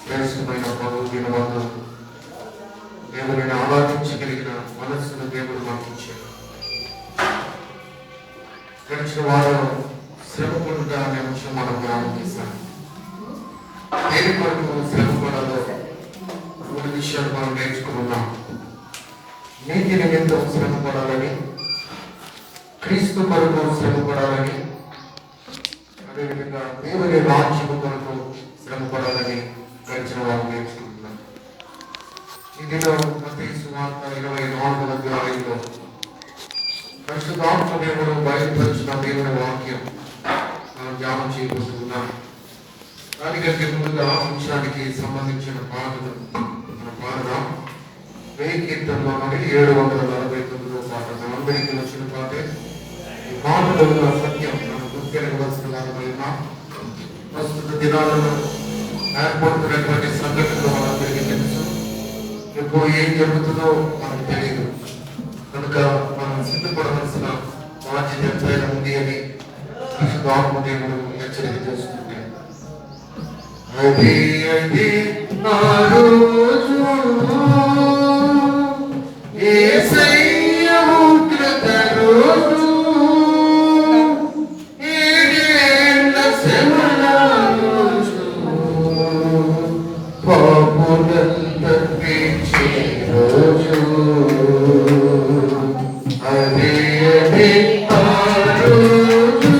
శ్రేష్టమైన వినవాళ్ళు దేవుని ఆరాధించగలిగిన మనస్సును దేవుడు మాకు ఇచ్చాడు. గడిచిన వారం శ్రమ పడుట అనే అంశం మనం జ్ఞానం చేశాం. దేని కొరకు శ్రమ పడాలో 3 విషయాలు మనం నేర్చుకున్నాం. నీతి నిమిత్తం శ్రమ పడాలని, క్రీస్తు కొరకు శ్రమ పడాలని, అదేవిధంగా దేవుని రాజ్యము కొరకు శ్రమ పడాలని గడిచిన వారు నేర్చుకుంటున్నాం. ఈ దినం మత్తయి సువార్త 24వ అధ్యాయంలో పరిశుద్ధాత్మ దేవుడు బయలుపరిచిన దేవుని వాక్యం మనం ధ్యానం చేయబోతున్నాం. దానికంటే ముందుగా అంశానికి సంబంధించిన పాటలు మన పాడదాం. 1000 కీర్తనలో 749వ పాట అందరికీ వచ్చిన పాటే. ఈ పాటలో సత్యం మనం గుర్తిరగవలసిన వారమైనా ప్రస్తుత దినాలలో ఏర్పడుతున్నటువంటి సంఘటనలు మనందరికీ తెలుసు. ఎప్పుడు ఏం జరుగుతుందో మనకు తెలియదు. కనుక మనం సిద్ధపడవలసిన బాధ్యత ఎంతైనా ఉంది అని పరిశుద్ధాత్మ దేవుడు హెచ్చరిక చేస్తున్నాడు. అది ఆ రోజు యేసయ్య ఉగ్రత రోజు, 7 ఏళ్ల శ్రమల రోజు, పాపులను తప్పించే రోజు. అది ఆ రోజు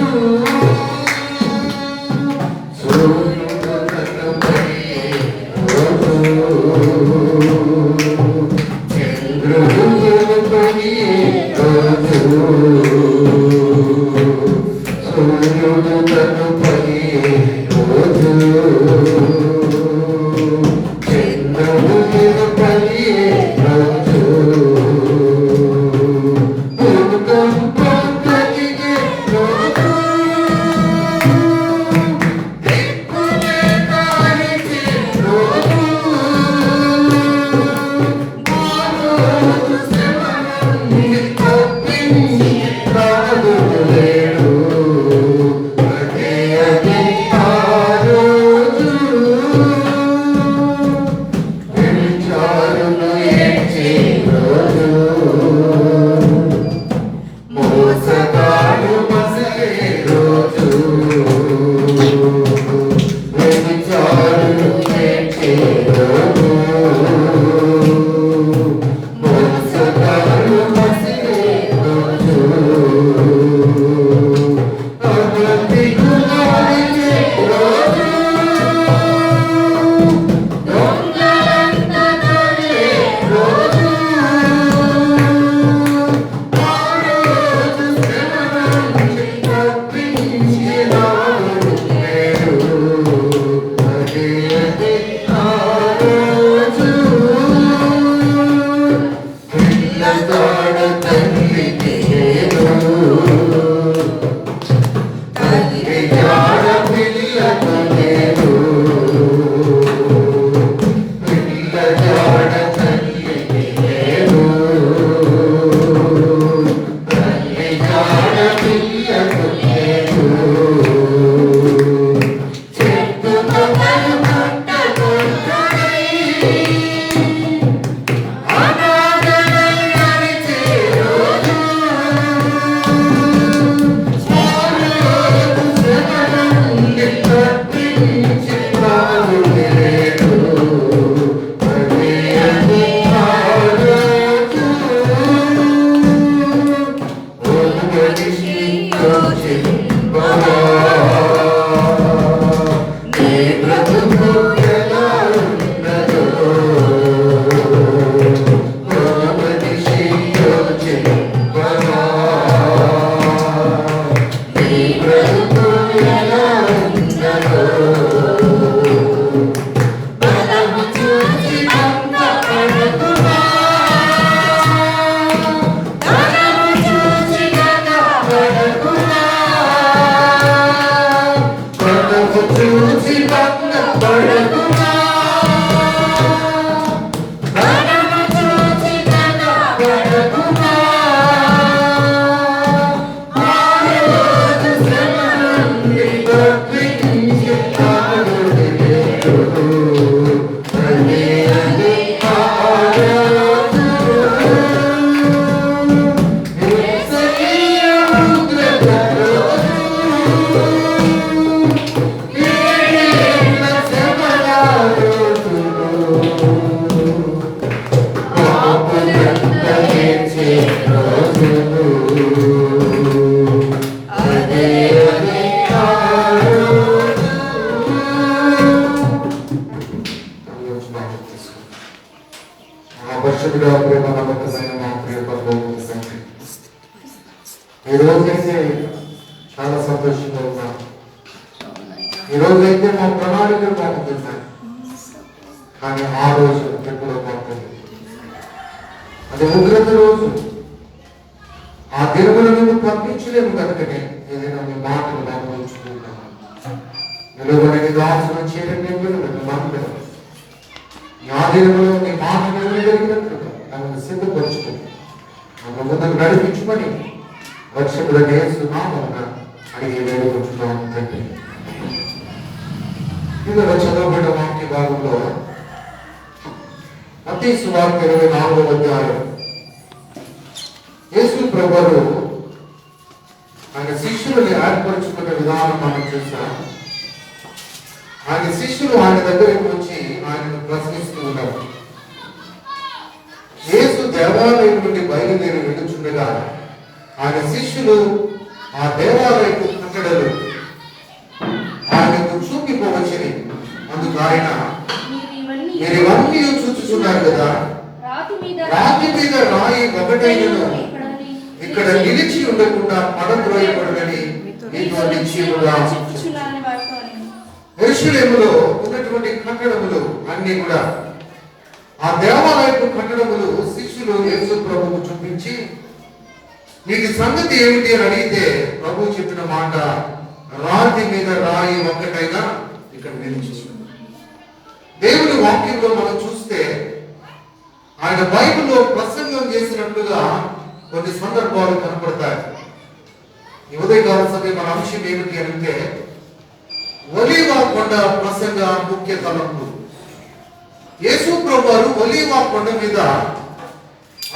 రోజైతే మా ప్రణాళికలు బాగుంటున్నాయి, కానీ ఆ రోజు ఎప్పుడో బాగుంటుంది. అది ఉగ్రత రోజు. ఆ దినములను పంపించలేము కనుకనే ఏదైనా మీ మాటలు బాగా ఉంచుకుంటాము. నిలబడిన దాసులు చేయండి మనం ఆ దినములో మీ మాట నిలబడినట్లుగా నన్ను సిద్ధపరుచుకుని నన్ను ముందుకు నడిపించుకొని వర్షముల నేస్తున్నామన్నా అడిగి వేడుకుంటున్నాము తండ్రి. ఇందులో చదవబడిన వాక్య భాగంలో మత్తయి సువార్త 24వ అధ్యాయం యేసు ప్రభువు ఆయన శిష్యులని ఏర్పరచుకున్న విధానం మనం చూసాం. ఆయన శిష్యులు ఆయన దగ్గరికి వచ్చి ఆయనను ప్రశ్నిస్తూ ఉన్నారు. యేసు దేవాలయం నుండి బయలుదేరి వెళ్ళుచుండగా ఆయన శిష్యులు ఆ దేవాలయపు కట్టడలు ఆయనకు చూపిపోవచ్చని, అందుకు ఆయన మీరు ఇవన్నీ చూచుచున్నారు కదా, రాతి మీద రాయి ఒకటైనను ఇక్కడ నిలిచి ఉండకుండా పడద్రోయబడదని మీతో నిశ్చయముగా యెరూషలేములో ఉన్నటువంటి కట్టడములు అన్ని కూడా ఆ దేవాలయపు కట్టడములు శిష్యులు యేసు ప్రభువుకు చూపించి వీటి సంగతి ఏమిటి అని అడిగితే ప్రభువు చెప్పిన మాట, రాతి మీద రాయి ఒక్కటైనా ఇక్కడ నిలిచి. దేవుని వాక్యంలో మనం చూస్తే ఆయన బైబిల్లో ప్రసంగం చేసినట్లుగా కొన్ని సందర్భాలు కనపడతాయి. ఈ ఉదయకాల సమయం మన అంశం ఏమిటి అంటే ఒలీవ కొండ ప్రసంగ ముఖ్య తలంపు. యేసు ప్రభువు ఒలీవ కొండ మీద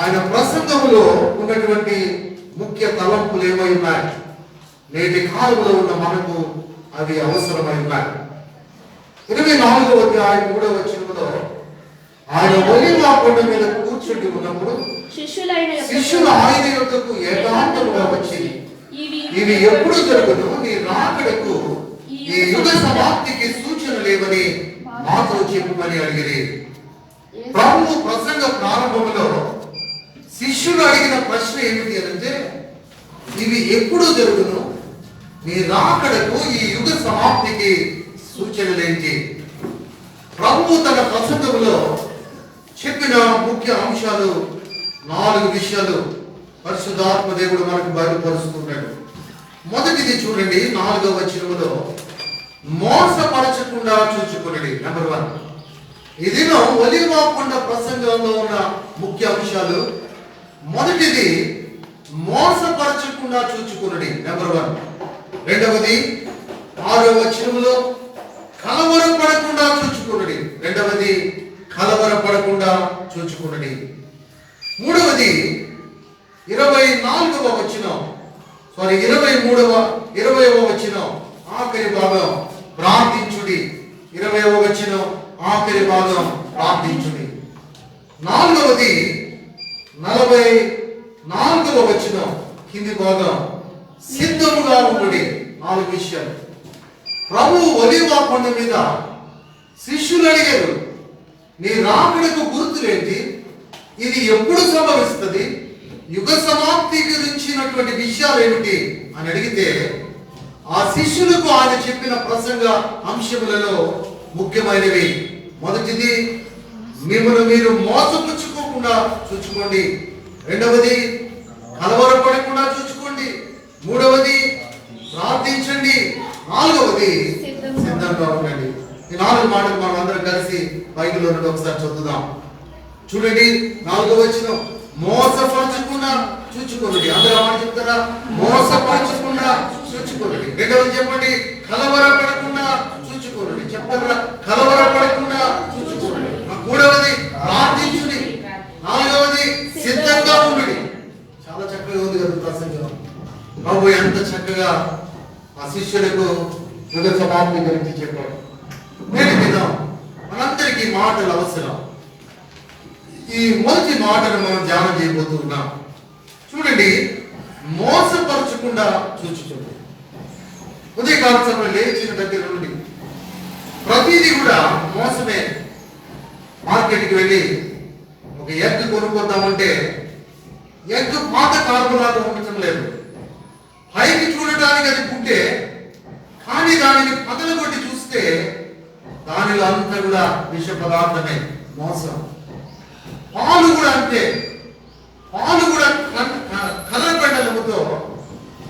ఆయన ప్రసంగంలో ఉన్నటువంటి ముఖ్య తలంపులు ఏమై ఉన్నాయి, నేటి కాలంలో ఉన్న మనకు అవి అవసరమై ఉన్నాయి. 24వ అధ్యాయం 3వ వచనంలో ఆయన ఒలీవ కొండ మీద కూర్చుండి ఉన్నప్పుడు శిష్యులు ఆయన యొద్దకు ఏకాంతముగా వచ్చి ఇవి ఎప్పుడు జరుగును, నీ రాకడకు ఈ యుగ సమాప్తికి సూచన లేవని మాతో చెప్పమని అడిగిరి. ప్రభువు ప్రసంగ ప్రారంభంలో శిష్యులు అడిగిన ప్రశ్న ఏమిటి అంటే ఇవి ఎప్పుడు జరుగును, నీ రాకడకు ఈ యుగ సమాప్తికి సూచనలేంటి? ప్రభువు తన ప్రసంగంలో చెప్పిన ముఖ్య అంశాలు 4 విషయాలు పరిశుద్ధాత్మ దేవుడు మనకు బయలుపరుస్తున్నాడు. మొదటిది చూడండి, 4వ వచనంలో మోసపరచకుండా చూచుకునండి. నెంబర్ 1. ఇది ఒలీవ కొండ ప్రసంగంలో ఉన్న ముఖ్య అంశాలు. మొదటిది మోసపరచకుండా చూచుకునండి, నెంబర్ 1. రెండవది 6వ వచనంలో కలవరపడకుండా చూచుకునండి, రెండవది కలవరపడకుండా చూచుకునండి. మూడవది 20వ వచనం ఆఖరి భాగం ప్రార్థించుడి. 20వ వచనం ఆఖరి భాగం ప్రార్థించుడి. నాలుగవది 44వ వచనం కింది భాగం సిద్ధముగా ఉండుడి. 4 విషయాలు. ప్రభువు ఒలీవ కొండ మీద శిష్యులు అడిగారు, నీ రాకడకు గుర్తులేంటి, ఇది ఎప్పుడు సంభవిస్తుంది, యుగ సమాప్తి గురించినటువంటి విషయాలు ఏమిటి అని అడిగితే ఆ శిష్యులకు ఆయన చెప్పిన ప్రసంగ అంశములలో ముఖ్యమైనవి. మొదటిది మిమ్మల్ని మీరు మోసపుచ్చుకోకుండా చూచుకోండి, రెండవది కలవరపడకుండా చూచుకోండి, మూడవది ప్రార్థించండి, నాలుగవది సిద్ధంగా ఉండండి. ఈ 4 మాటలు మనం అందరం కలిసి బైబిల్లో నుండి ఒకసారి చదువుదాం. చూడండి, 4వ వచనం మోసపరచకుండా చూచుకోండి. అందరూ మాట చెప్తారా? మోసపరచకుండా చూచుకోండి. రెండవది చెప్పండి, కలవరపడకుండా చూచుకోండి. చెప్తారా? కలవరపడకుండా చూచుకోండి. మూడవది ప్రార్థించుడి, నాలుగవది సిద్ధంగా ఉండండి. చాలా చక్కగా ఉంది కదా ప్రసంగం. ప్రభు ఎంత చక్కగా ఆ శిష్యులకు యుగ సమాప్తి గురించి చెప్పాడు. నేటి దినం మనందరికీ మాటలు అవసరం. ఈ మొదటి మాటను మనం ధ్యానం చేయబోతున్నాం. చూడండి, మోసపరచకుండా చూచుకోండి. ఉదయకాల సమయంలో లేచిన దగ్గర నుండి ప్రతిదీ కూడా మోసమే. మార్కెట్కి వెళ్ళి ఒక ఎగ్ కొనుక్కుందామంటే ఎగ్ పాత కాలంలాగా ఉండటం లేదు. పైకి చూడటానికి అది పుట్టే, కానీ దానిని పగలగొట్టి చూస్తే చూస్తే దానిలో అంతా కూడా విష పదార్థమే, మోసం. పాలు కూడా అంతే. పాలు కూడా కలర్ బెండలతో,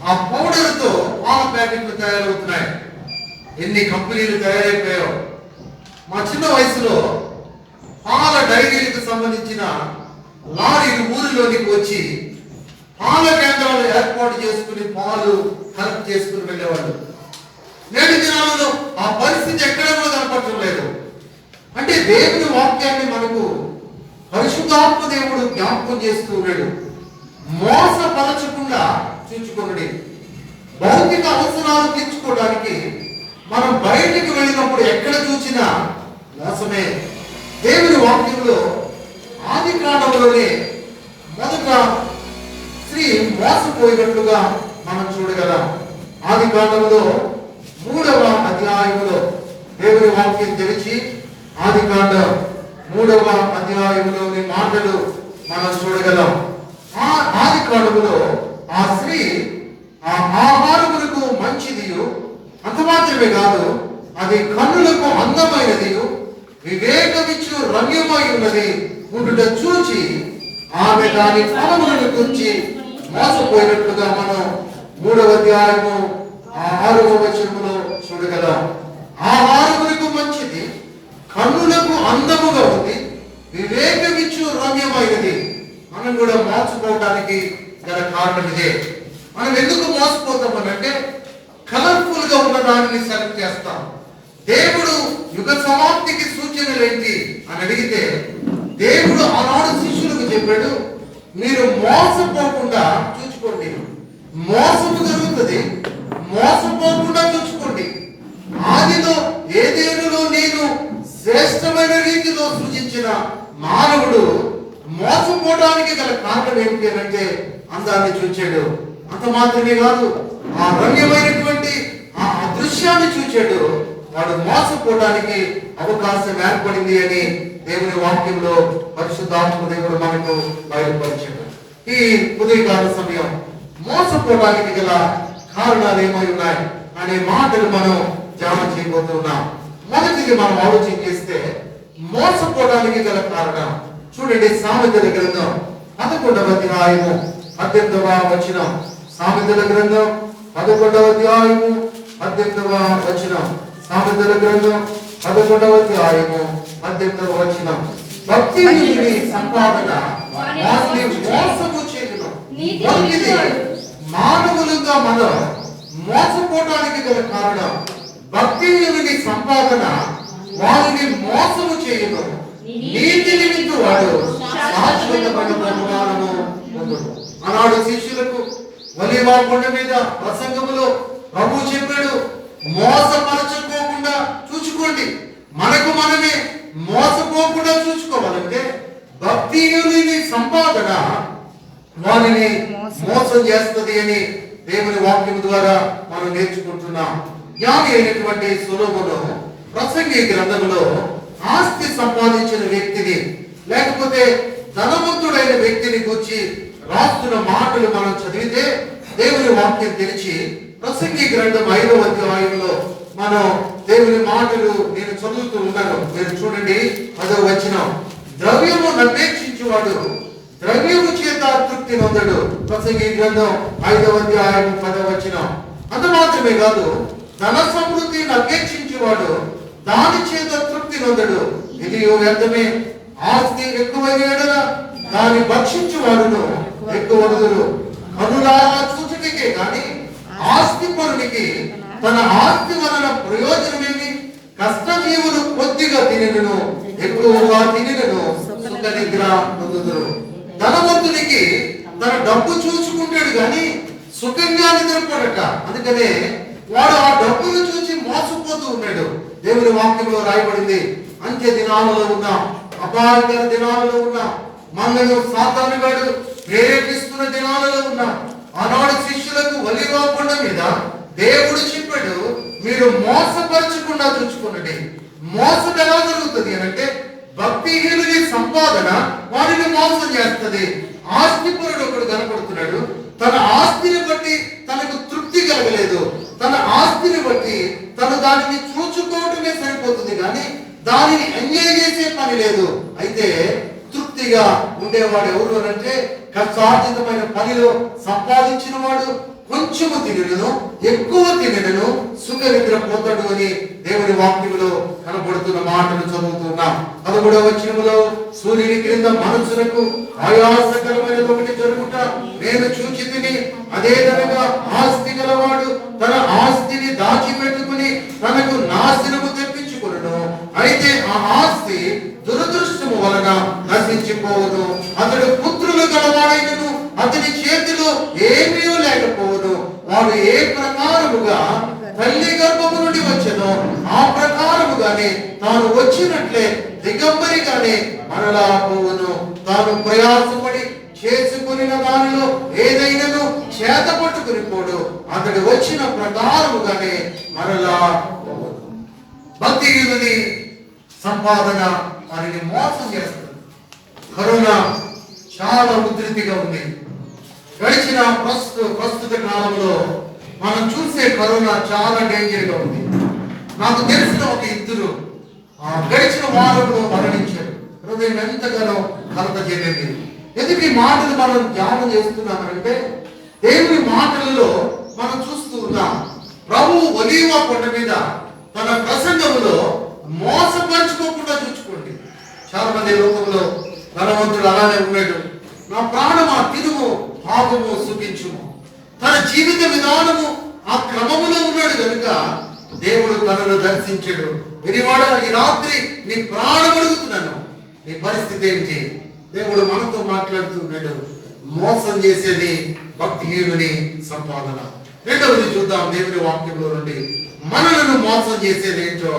ఆ పౌడర్తో పాల ప్యాకెట్లు తయారవుతున్నాయి. ఎన్ని కంపెనీలు తయారైపోయాయో. మా చిన్న వయసులో పాల డైరీలకు సంబంధించిన లారీలు ఊరిలోనికి వచ్చి పాల కేంద్రాలు ఏర్పాటు చేసుకుని పాలు కలెక్ట్ చేసుకుని వెళ్ళేవాళ్ళు. నేటి దినాలలో ఆ పరిస్థితి ఎక్కడ కూడా కనపడటం లేదు. అంటే దేవుని వాక్యాన్ని మనకు పరిశుద్ధాత్మ దేవుడు జ్ఞాపకం చేస్తూ ఉన్నాడు. మోసపరచకుండా చూచుకొనుడి. భౌతిక అవసరాలు తీర్చుకోవడానికి మనం బయటికి వెళ్ళినప్పుడు ఎక్కడ చూసినా మోసమే. దేవుని వాక్యంలో ఆది కాండంలోనే మొదట స్త్రీ మోసపోయినట్లుగా మనం చూడగలం. ఆది కాండంలో 3వ అధ్యాయంలో దేవుని వాక్యం తెరిచి ఆది కాండం 3వ అధ్యాయంలోని మాటలు మనం చూడగలం. ఆది కాండంలో ఆ స్త్రీ ఆ ఆహారములకు మంచిదియు, అంత మాత్రమే కాదు, అది కన్నులకు అందమైనది, వివేకమిచ్చు రమ్యమై ఉన్నది ఉండుట చూచి ఆమె దాని ఫలములను గురించి మోసపోయినట్లుగా మనం 3వ అధ్యాయము 6వ వచనములో చూడగలం. ఆహారములకు మంచిది, కన్నులకు అందముగా ఉంది, వివేకమిచ్చు రమ్యమైనది. మనం కూడా మోసపోవడానికి గల కారణం ఇదే. మనం ఎందుకు మోసపోతామనంటే కలర్ఫుల్ గా ఉన్న దానిని సెలెక్ట్ చేస్తాం. దేవుడు యుగ సమాప్తికి సూచనలు ఏంటి అని అడిగితే దేవుడు ఆనాడు శిష్యులకు చెప్పాడు, మీరు మోసపోకుండా చూసుకోండి. మోసము జరుగుతుంది, మోసపోకుండా చూసుకోండి. ఆదిలో ఏదేనులో నేను శ్రేష్టమైన రీతిలో సృజించిన మానవుడు మోసపోవడానికి గల కారణం ఏమిటి అంటే అందాన్ని చూచాడు. అంత మాత్రమే కాదు, ఆ రమ్యమైనటువంటి ఆ దృశ్యాన్ని చూచాడు. వాడు మోసపోవడానికి అవకాశం ఏర్పడింది అని దేవుని వాక్యంలో పరిశుద్ధాత్మ దేవుడు మనకు బయలుపరిచాడు. ఈ ఉదయకాల సమయం మోసపోవడానికి గల కారణాలు ఏమై ఉన్నాయి అనే మాటలు మనం ధ్యానం చేయబోతున్నాం. మొదటిది మనం ఆలోచన చేస్తే మోసపోవడానికి గల కారణం చూడండి. సామెతల గ్రంథం 11వ అధ్యాయము 18వ వచనం. సామెతల గ్రంథం 11వ అధ్యాయము 18వ వచనం. సామెతల గ్రంథం 11వ అధ్యాయము 18వ వచనం. భక్తి సంపాదన వారిని మోసము చేయును. భక్తిది మానవులుగా మనం మోసపోవడానికి గల కారణం భక్తిని సంపాదన వారిని మోసము చేయును. నీతి నిమిత్తు వాడు శాశ్వతమైన బహుమానము పొందును. ఆనాడు శిష్యులకు ఒలీవ కొండ మీద ప్రసంగములో ప్రభు చెప్పాడు, మోసపరచుకోకుండా చూసుకోండి. మనకు మనమే మోసపోకుండా చూసుకోవాలంటే భక్తిని సంపాదన వారిని మోసం చేస్తుంది అని దేవుని వాక్యం ద్వారా మనం నేర్చుకుంటున్నాం. జ్ఞాని అయినటువంటి సొలొమోను ప్రసంగి గ్రంథంలో ఆస్తి సంపాదించిన వ్యక్తిని లేకపోతే ధనవంతుడైన వ్యక్తిని గురించి రాస్తున్న మాటలు మనం చదివితే దేవుని వాక్యం తెరిచి ప్రసంగి గ్రంథం 5వ అధ్యాయంలో మనం దేవుని మాటలు నేను చదువుతూ ఉన్నాను. మీరు చూడండి 10వ వచనం. ద్రవ్యము నపేక్షించువాడు ద్రవ్యము చేత తృప్తి నొందడు. ప్రసంగి గ్రంథం 5వ అధ్యాయం 10వ వచనం. అంత మాత్రమే కాదు, ధన సమృద్ధిని అపేక్షించేవాడు దాని చేత తృప్తి నొందడు. ఇది వ్యర్థమే. ఆస్తి ఎక్కువైన దాన్ని భక్షించువాడును ఎక్కువ వదలు. కనులారా చూచుటకే కానీ ఆస్తి పరునికి తన ఆస్తి వలన ప్రయోజనమేమి? కష్టజీవులు కొద్దిగా తినను, ఎక్కువగా తినను సుఖ నిద్ర పొందుదురు. ధనవంతునికి తన డబ్బు చూసుకుంటాడు కానీ సుఖంగా నిద్రపోడట. అందుకనే వాడు ఆ డబ్బును చూసి మోసపోతూ ఉన్నాడు. దేవుని వాక్యంలో రాయబడింది, అంత్య దినాలలో ఉన్నాం, అపాయకర దినాలలో ఉన్నాం, మనల్ని సాతానుగాడు ప్రేరేపిస్తున్న దినాలలో ఉన్నాం. ఆనాడు శిష్యులకు ఒలీవ కొండ మీద దేవుడు చెప్పాడు, మీరు మోసపరచకుండా చూసుకున్నది. మోసం ఎలా జరుగుతుంది అంటే భక్తిహీనుని సంపాదన వారిని మోసం చేస్తుంది. ఆస్తిపరుడు ఒకడు కనపడుతున్నాడు, తన ఆస్తిని బట్టి తనకు తృప్తి కలగలేదు, తన ఆస్తిని బట్టి తను దానిని చూచుకోవటమే సరిపోతుంది కానీ దానిని ఎంజాయ్ చేసే పని లేదు. అయితే తృప్తిగా ఉండేవాడు ఎవరు అంటే కష్టార్జితమైన పనిలో సంపాదించిన వాడు కొంచెము తినను ఎక్కువ తినను సుఖ నిద్ర పోతాడు అని దేవుని వాక్యములో కనబడుతున్న మాటలు చదువుతున్నాం. 13వ వచనములో సూర్యుని క్రింద మనసులకు ఆయాసకరమైన ఒకటి జరుగుట నేను చూచి తిని, అదే విధంగా ఆస్తి గలవాడు తన ఆస్తిని దాచిపెట్టుకుని తనకు నాశనము తెప్పించుకొనును. అయితే ఆ ఆస్తి దురదృష్టము వలన నశించిపోవును. అతడు పుత్రులు గలవాడైనను అతని చేతిలో ఏమీ లేకపోవును. వాడు ఏ ప్రకారముగా తల్లి గర్భము నుండి వచ్చెనో ఆ ప్రకారముగానే తాను వచ్చినట్లే దిగంబరిగానే మరలా పోవును. తాను ప్రయాసపడి చేసుకుని దానిలో ఏదైనాను చేత పట్టుకుని పోడు. అతడు వచ్చిన ప్రకారముగానే మరలా పోవును. భక్తిహీనుని సంపాదన వారిని మోసం చేస్తుంది. కరోనా చాలా ఉధృతిగా ఉంది. గడిచిన ప్రస్తుత కాలంలో మనం చూసే కరోనా చాలా డేంజర్ గా ఉంది. నాకు తెలిసిన ఒక ఇద్దరు గడిచిన వారంలో మరణించారు. హృదయం ఎంతగానో కలత చెందింది. ఎందుకు ఈ మాటలు మనం ధ్యానం చేస్తున్నామంటే దేవుని మాటలలో మనం చూస్తూ ఉన్నాం. ప్రభువు ఒలీవ కొండ మీద తన ప్రసంగంలో మోసపరుచుకోకుండా చూసుకోండి. చాలా మంది లోకంలో ధనవంతుడు అలానే ఉన్నాడు. నా ప్రాణమా తినుము పాపము సుఖించుము. తన జీవిత విధానము ఆ క్రమములో ఉన్నాడు కనుక దేవుడు తనను దర్శించాడు. వినివాడ ఈ రాత్రి నీ ప్రాణం అడుగుతున్నాను, నీ పరిస్థితి ఏంటి? దేవుడు మనతో మాట్లాడుతున్నాడు. మోసం చేసేది భక్తిహీనుని సంపాదన. రెండవది చూద్దాం దేవుని వాక్యంలో నుండి. మనలను మోసం చేసేది ఏంటో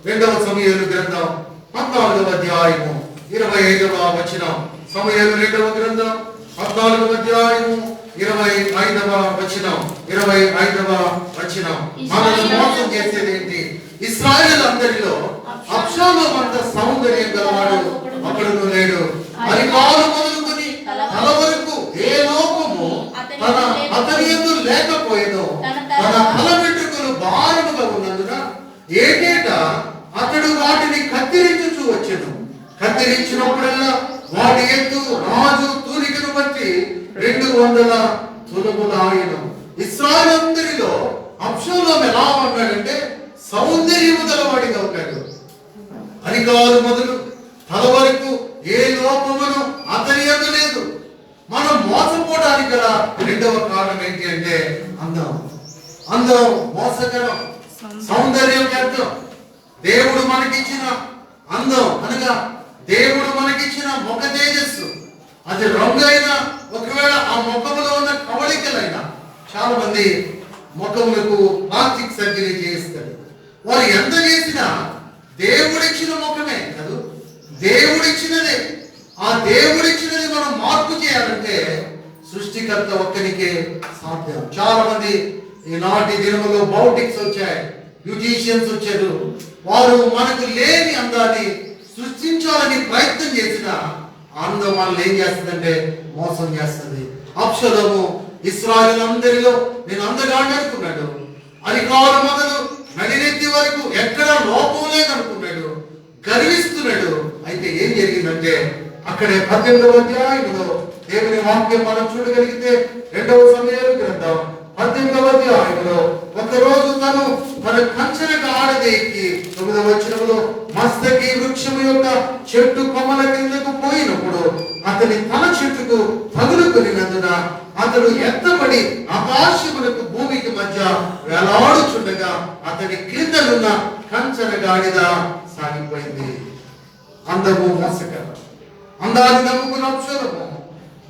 2వ సమూయేలు గ్రంథం 14వ అధ్యాయము 25వ వచనం. సమూయేలు 2వ గ్రంథం 14వ అధ్యాయము 25వ వచనం. 25వ వచనం. మనల్ని మోసం చేసేది ఏంటి? ఇశ్రాయేలు అందరిలో అబ్షాలోము అంత సౌందర్యం గలవాడు ఒకడును లేడు. అరికాలు మొదలుకొని తల వరకు ఏ లోపము అతని యందు లేకపోయేను. తన తల వెంట్రుకలు భారముగా ఉన్నందున ఏటేటా అతడు వాటిని కత్తిరించుచూ వచ్చెను. కత్తిరించినప్పుడల్లా వాటి ఎత్తు రాజు తూనికను బట్టి 200 తులముల ఆయను. ఇశ్రాయేలందరిలో అబ్షాలోము ఎలా ఉన్నాడంటే సౌందర్యము గలవాడిగా ఉన్నాడు. అరికాలు మొదలు తల వరకు ఏ లోపమును అతని యందు లేదు. మనం మోసపోవడానికి గల రెండవ కారణం ఏంటి అంటే అందం మోసకరం, సౌందర్యం వ్యర్థం. దేవుడు మనకిచ్చిన అందం అనగా దేవుడు మనకిచ్చిన ముఖ తేజస్సు అది రంగు అయినా, ఒకవేళ ఆ ముఖములో ఉన్న కవళికలైనా, చాలా మంది ముఖములకు ప్లాస్టిక్ సర్జరీ చేయిస్తారు. వారు ఎంత చేసినా దేవుడిచ్చిన ముఖమే కాదు, దేవుడిచ్చినదే. ఆ దేవుడిచ్చినది మనం మార్పు చేయాలంటే సృష్టికర్త ఒక్కరికే సాధ్యం. చాలా మంది ఈనాటి దినములో బౌటిక్స్ వచ్చాయి, బ్యూటీషియన్స్ వచ్చారు. వారు మనకు లేని అందాన్ని సృష్టించాలని ప్రయత్నం చేసిన అందం మనల్ని ఏం చేస్తుందంటే మోసం చేస్తుంది. అబ్షాలోము ఇశ్రాయేలందరిలో నేను అందగాడిని అనుకున్నాడు. అరికాలు మొదలు నడినెత్తి వరకు ఎక్కడ లోపం లేదనుకున్నాడు, గర్విస్తున్నాడు. అయితే ఏం జరిగిందంటే అక్కడే 18వ అధ్యాయంలో దేవుని వాక్యం మనం చూడగలిగితే 2వ సమూయేలు గ్రంథం 18వ అధ్యాయంలో ఒకరోజు తన కంచెలకు ఆడదేకి 9వ వచనంలో మస్తకి వృక్షము యొక్క చెట్టు కొమ్మల కిందకు పోయినప్పుడు అతని తల చెట్టుకు తగులుకొనినందున అతడు ఎత్తబడి ఆకాశములకు భూమికి మధ్య వేలాడుచుండగా అతని క్రిందనున్న కంచెల గాడిద సాగిపోయింది. అందము మోసకరం. అందాన్ని నమ్ముకున్న అబ్షాలోము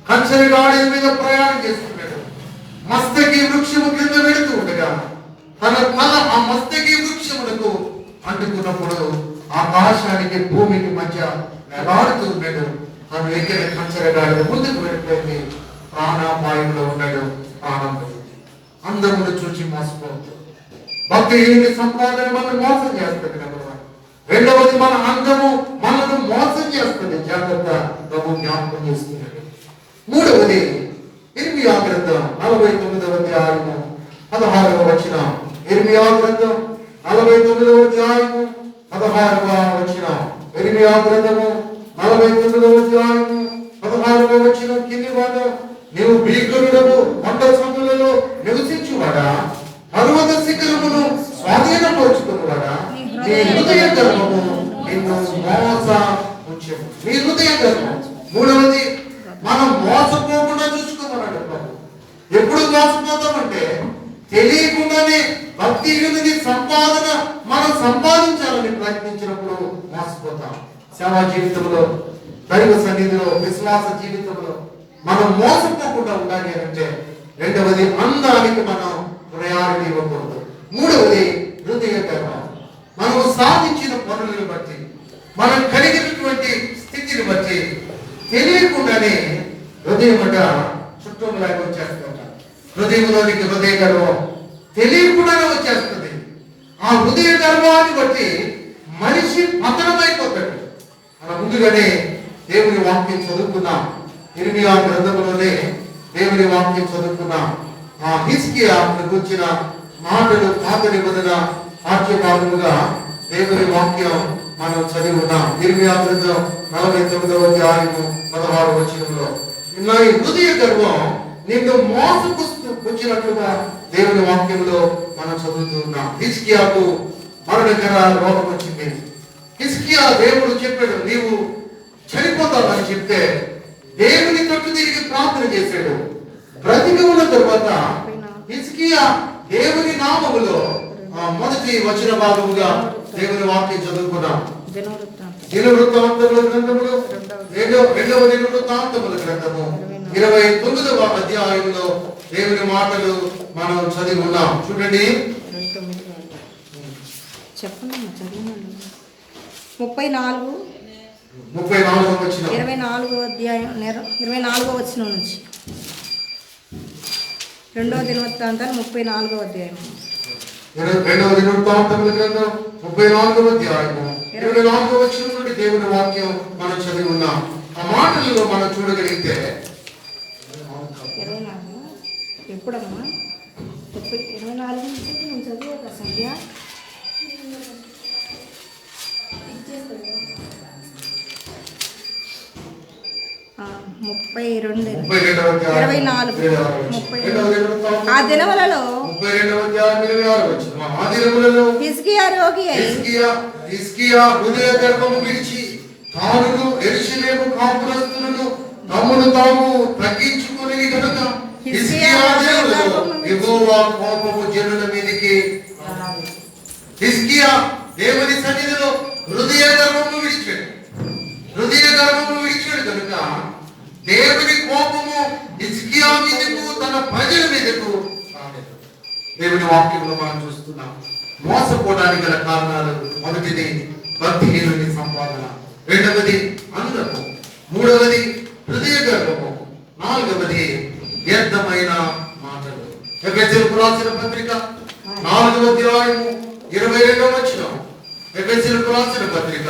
కంచెల గాడిద మీద ప్రయాణం చేస్తున్నాడు. మస్తకి వృక్షము కింద వెళుతూ ఉండగా తన తల ఆ మస్తకి వృక్షములకు అంటుకున్నప్పుడు ఆకాశానికి భూమికి మధ్య వేలాడుతూ ఉన్నాడు. తను ఎక్కిన కంచెల గాడిద ముందుకు వెళ్ళిపోయింది. ప్రాణాపాయంలో ఉన్నాడు. ప్రాణం పోయింది. అందమును చూసి మోసపోవద్దు. భక్తిహీనుడి సంపాదన మనల్ని మోసం చేస్తుంది. రెండవది మన అందము మనను మోసం చేస్తుంది. జాగ్రత్త, ప్రభు జ్ఞాపకం చేస్తున్నాడు. మూడవది ఇర్మియా గ్రంథం 49వ అధ్యాయము 16వ వచనం. ఇర్మియా గ్రంథం 49 16వ వచనం. ఇర్మియా గ్రంథము 49వ అధ్యాయము 16వ వచనం కింది భాగం. నీవు భీకరుడవు కొండ సందులలో నివసించువాడా, పర్వత శిఖరమును స్వాధీనపరుచుకున్నవాడా, నీ హృదయ గర్వము నిన్ను మోసపుచ్చెను. నీ హృదయ గర్వం. మూడవది, మనం మోసపోకుండా చూసుకోమన్నాడు ప్రభు. ఎప్పుడు మోసపోతామంటే తెలియకుండానే భక్తిహీనుని సంపాదన మనం సంపాదించాలని ప్రయత్నించినప్పుడు మోసపోతాం. సేవా జీవితంలో, దైవ సన్నిధిలో, విశ్వాస జీవితంలో మనం మోసపోకుండా ఉండాలి అంటే రెండవది, అందానికి మనం ప్రయారిటీ ఇవ్వకూడదు. మూడవది, హృదయ గర్వం. మనం సాధించిన పనులను బట్టి, మనం కలిగినటువంటి స్థితిని బట్టి తెలియకుండానే హృదయం చుట్టంలాగా వచ్చేస్తుంట. హృదయంలోనికి హృదయ గర్వం తెలియకుండానే వచ్చేస్తుంది. ఆ హృదయ గర్వాన్ని బట్టి మనిషి పతనమైపోతాడు. మనం ముందుగానే దేవుని వాక్యం చదువుకున్నాం. ఇర్మియా గ్రంథంలోనే దేవుని వాక్యం చదువుకున్నాం. ఆ హిజ్కియాను గురించిన మాటలు పాత నిబంధన పాఠ్యభాగముగా దేవుని వాక్యం మనం చదివి ఉన్నాం. ఇర్మియా గ్రంథం 49వ అధ్యాయము 16వ వచనంలో ఈ హృదయ గర్వం నిన్ను మోసపుచ్చినట్లుగా దేవుని వాక్యంలో మనం చదువుతూ ఉన్నాం. హిజ్కియాకు మరణకర రోగం వచ్చింది. హిజ్కియా దేవుడు చెప్పాడు, నీవు చనిపోతావని చెప్తే దేవుని తట్టు తిరిగి ప్రార్థన చేశాడు. బ్రతికి ఉన్న తరువాత హిజ్కియా దేవుని నామములో మొదటి వచన భాగముగా దేవుని వాక్యం చదువుకున్నాం. దినవృత్తాంతముల గ్రంథములో రెండవ దినవృత్తాంతముల గ్రంథము 29వ అధ్యాయంలో దేవుని మాటలు మనం చదివి ఉన్నాం. చూడండి, చెప్పండి. 34వ వచనం, 24వ అధ్యాయం 24వ వచనం నుంచి రెండవ దినవృత్తాంతాలు 34వ అధ్యాయం. రెండవ దినవృత్తాంతముల గ్రంథం 34వ అధ్యాయము 24వ వచనం నుండి దేవుని వాక్యం మనం చదివి ఉన్నాం. ఆ మాటల్లో మనం చూడగలిగితే 24 ఎప్పుడమ్మా 24 నుంచి నేను చదివా సంధ్య 32 ఆ దినములలో హిజ్కియా రోగి హిజ్కియా హృదయ గర్వము విడిచి తానును యెరూషలేము కాపురస్తులను తమను తాము తగ్గించుకొని గనుక హిజ్కియా దేవుడు యెహోవా కోపము జనుల మీదకి. హిజ్కియా దేవుని సన్నిధిలో హృదయ గర్వము విడిచాడు. హృదయ గర్వము విడిచాడు కనుక దేవుని కోపము హిజ్కియా మీదకు, తన ప్రజల మీదకు రాలేదు. దేవుని వాక్యంలో మనం చూస్తున్నాం. మోసపోవడానికి గల కారణాలు: మొదటిది భక్తిహీనుని సంపాదన, రెండవది అందము, మూడవది హృదయ గర్వము, నాలుగవది వ్యర్థమైన మాటలు. ఎఫెసీయులకు రాసిన పత్రిక 4వ అధ్యాయము 22వ వచనం. ఎఫెసీయులకు రాసిన పత్రిక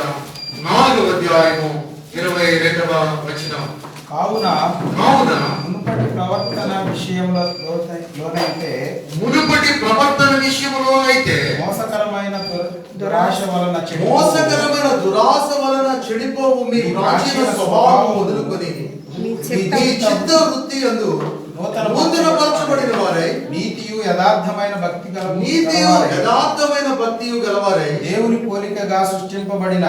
4వ అధ్యాయము 22వ వచనం. కావున మునుపటి ప్రవర్తన విషయంలో అయితే మోసకరమైన దురాశ వలన చెడిపోవు మీ ప్రాచీన స్వభావం వదులుకొని మీ చిత్త వృత్తి యందు నూతనపరచబడిన వారై నీతియు యథార్థమైన భక్తియు గలవారై దేవుని పోలికగా సృష్టింపబడిన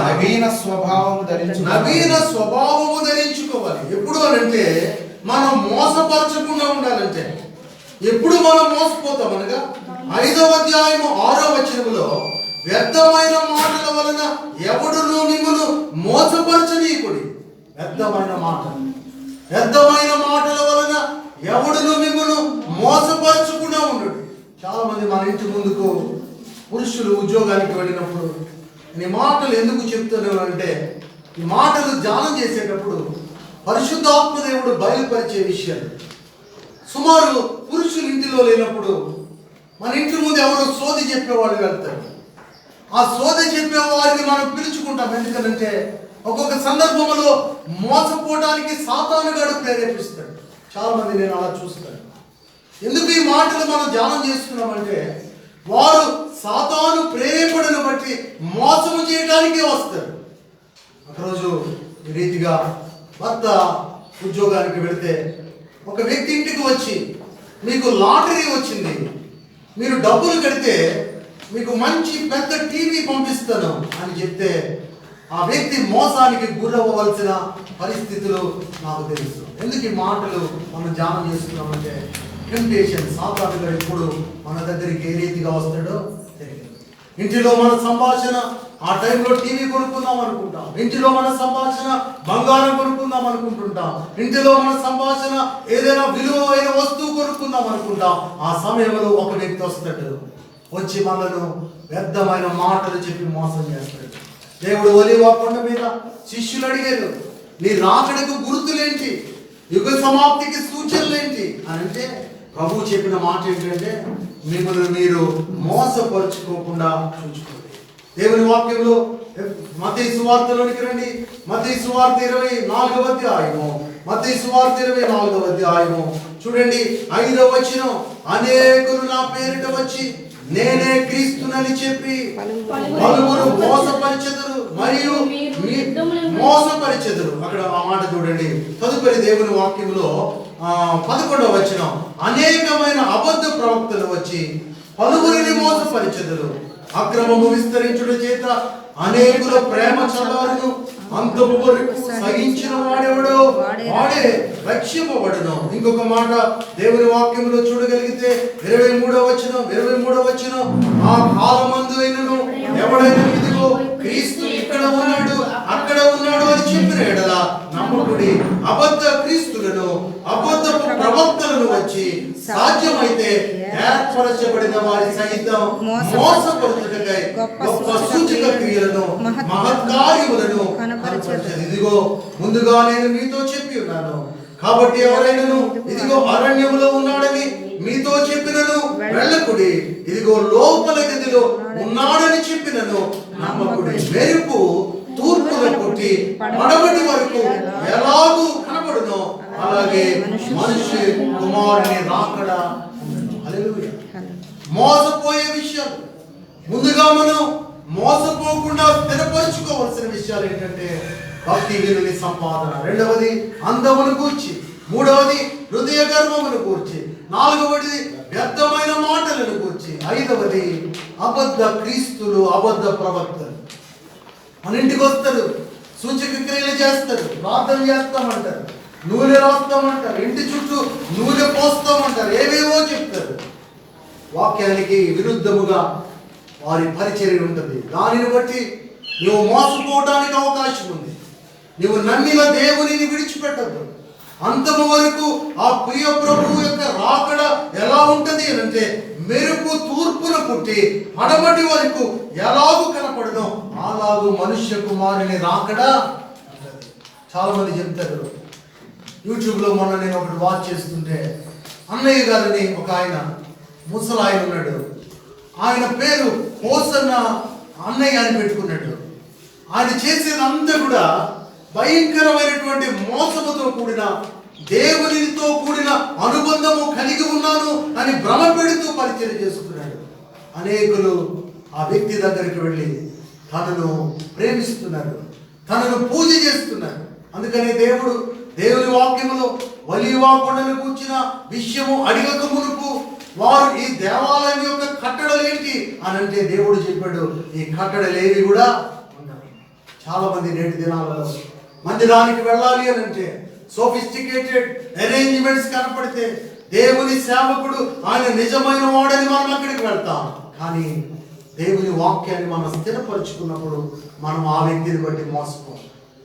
నవీన స్వభావము ధరించుకోవాలి. ఎప్పుడు అనంటే మనం మోసపరచకుండా ఉండాలంటే, ఎప్పుడు మనం మోసపోతాం అనగా 5వ అధ్యాయము 6వ వచనములో వ్యర్థమైన మాటల వలన ఎవడును మిమ్మును మోసపరచనీయకుడి. వ్యర్థమైన మాటల వలన ఎవడును మిమ్మును మోసపరచకుండా ఉండడు. చాలా మంది మన ఇంటి ముందుకు పురుషులు ఉద్యోగానికి వెళ్ళినప్పుడు ఈ మాటలు ఎందుకు చెప్తున్నాను అంటే, ఈ మాటలు ధ్యానం చేసేటప్పుడు పరిశుద్ధాత్మ దేవుడు బయలుపరిచే విషయాలు. సుమారు పురుషులు ఇంటిలో లేనప్పుడు మన ఇంటి ముందు ఎవరో సోది చెప్పేవాళ్ళు వెళ్తారు. ఆ సోది చెప్పే వారిని మనం పిలుచుకుంటాం. ఎందుకంటే ఒక్కొక్క సందర్భంలో మోసపోవడానికి సాతానుగాడు ప్రేరేపిస్తాడు. చాలా మంది నేను అలా చూస్తాను. ఎందుకు ఈ మాటలు మనం ధ్యానం చేస్తున్నామంటే, వారు సాతాను వ్యక్తి మోసము చేయడానికే వస్తాడు. ఒకరోజు ఈ రీతిగా భర్త ఉద్యోగానికి వెళితే ఒక వ్యక్తి ఇంటికి వచ్చి, మీకు లాటరీ వచ్చింది, మీరు డబ్బులు కడితే మీకు మంచి పెద్ద టీవీ పంపిస్తాను అని చెప్తే ఆ వ్యక్తి మోసానికి గురవ్వవలసిన పరిస్థితులు నాకు తెలుసు. ఎందుకు ఈ మాటలు మనం ధ్యానం చేస్తున్నామంటే, టెంప్టేషన్ సాతానుగా ఎప్పుడు మన దగ్గరికి ఏ రీతిగా వస్తాడో తెలియదు. ఇంటిలో మన సంభాషణ ఆ టైంలో టీవీ కొనుక్కుందాం అనుకుంటాం, ఇంటిలో మన సంభాషణ బంగారం కొనుక్కుందాం అనుకుంటుంటాం, ఇంటిలో మన సంభాషణ ఏదైనా విలువైన వస్తువు కొనుక్కుందాం అనుకుంటాం. ఆ సమయంలో ఒక వ్యక్తి వస్తాడు, వచ్చి మనను వ్యర్థమైన మాటలు చెప్పి మోసం చేస్తాడు. దేవుడు ఒలీవ కొండ మీద శిష్యులు అడిగారు, నీ రాకడకు గుర్తులేంటి, యుగ సమాప్తికి సూచనలేంటి అని అంటే ప్రభువు చెప్పిన మాట ఏంటంటే, మిమ్మల్ని మీరు మోసపరుచుకోకుండా చూసుకోండి. దేవుని వాక్యంలో మత్తయి సువార్తలోనికి రండి. మత్తయి సువార్త 24వ అధ్యాయము, మత్తయి సువార్త 24వ అధ్యాయము చూడండి, 5వ వచనం. అనేకులు నా పేరిట వచ్చి నేనే క్రీస్తునని చెప్పి పలువురు మోసపరిచెదరు మరియు మోసపరిచెదరు. అక్కడ ఆ మాట చూడండి. తదుపరి దేవుని వాక్యంలో 11వ వచనం, అనేకమైన అబద్ధ ప్రవక్తలు వచ్చి పలువురిని మోసపరిచెదరు. అక్రమము విస్తరించుట చేత అనేకుల ప్రేమ చల్లారును, అంతము వరకు సహించిన వాడెవడో వాడే రక్షింపబడును. ఇంకొక మాట దేవుని వాక్యంలో చూడగలిగితే 23వ వచనం, ఆ కాలమందు అయినను ఎవడైనా ఇదిగో క్రీస్తు ఇక్కడ ఉన్నాడు అక్కడ ఉన్నాడు అని చెప్పిన ఎడల నమ్మకుడి. అబద్ధ క్రీస్తులను అబద్ధ ప్రవక్తలను వచ్చి సాధ్యమైతే ఏర్పరచబడిన వారి సహితం మోసపరుచుటకై గొప్ప సూచక క్రియలను మహత్కార్యములను కనపరచెదరు. ఇదిగో ముందుగా నేను మీతో చెప్పి ఉన్నాను, కాబట్టి ఎవరైనాను ఇదిగో అరణ్యములో ఉన్నాడని మీతో చెప్పినను వెళ్ళకుడి, ఇదిగో లోపల గదిలో ఉన్నాడని చెప్పినను నమ్మకుడి. మెరుపు తూర్పున పుట్టి పడమటి వరకు ఎలాగూ కనబడునో అలాగే మనిషి కుమారుని రాకడ. హల్లెలూయా. మోసపోయే విషయాలు ముందుగా మనం మోసపోకుండా స్థిరపరచుకోవాల్సిన విషయాలు ఏంటంటే, భక్తి విలుని సంపాదన, రెండవది అందమును కూర్చి, మూడవది హృదయ గర్వమును కూర్చి, నాలుగవది వ్యర్థమైన మాటలను కూర్చి, ఐదవది అబద్ధ క్రీస్తులు అబద్ధ ప్రవక్తలు. మన ఇంటికి వస్తారు, సూచక క్రియలు చేస్తారు, ప్రార్థన చేస్తామంటారు, నూనె రాస్తామంటారు, ఇంటి చుట్టూ నూనె పోస్తామంటారు, ఏవేవో చెప్తారు. వాక్యానికి విరుద్ధముగా వారి పరిచర్య ఉంటుంది. దానిని బట్టి నువ్వు మోసపోవడానికి అవకాశం ఉంది. నువ్వు నమ్మిన దేవునిని విడిచిపెట్టద్దు. అంతము వరకు ఆ ప్రియ ప్రభువు యొక్క రాకడ ఎలా ఉంటది అంటే, మెరుపు తూర్పున పుట్టి పడమటి వరకు ఎలాగూ కనపడదో అలాగూ మనుష్య కుమారుని రాకడ. చాలా మంది చెప్తారు. యూట్యూబ్లో మొన్న నేను ఒకటి వాచ్ చేస్తుంటే, అన్నయ్య గారిని ఒక ఆయన ముసలాయన ఉన్నాడు, ఆయన పేరు హోసన్న అన్నయ్య అని పెట్టుకున్నాడు. ఆయన చేసేదంతా కూడా భయంకరమైనటువంటి మోసముతో కూడిన, దేవునితో కూడిన అనుబంధము కలిగి ఉన్నాను అని భ్రమ పెడుతూ పరిచయం చేసుకున్నాడు. అనేకులు ఆ వ్యక్తి దగ్గరికి వెళ్ళి తనను ప్రేమిస్తున్నారు, తనను పూజ చేస్తున్నారు. అందుకనే దేవుని వాక్యములో ఒలీవ కొండను కూర్చిన విషయము అడిగక మునుపు వారు ఈ దేవాలయం యొక్క కట్టడలు ఏంటి అని అంటే, దేవుడు చెప్పాడు ఈ కట్టడలేవి కూడా ఉండవు. చాలా మంది నేటి దినాలలో మందిరానికి వెళ్ళాలి అని అంటే సోఫిస్టికేటెడ్ అరేంజ్మెంట్స్ కనపడితే, దేవుని సేవకుడు ఆయన నిజమైన వాడని మనం అక్కడికి వెళ్తాం. కానీ దేవుని వాక్యాన్ని మనం స్థిరపరుచుకున్నప్పుడు మనం ఆ వ్యక్తిని బట్టి మోసపోం.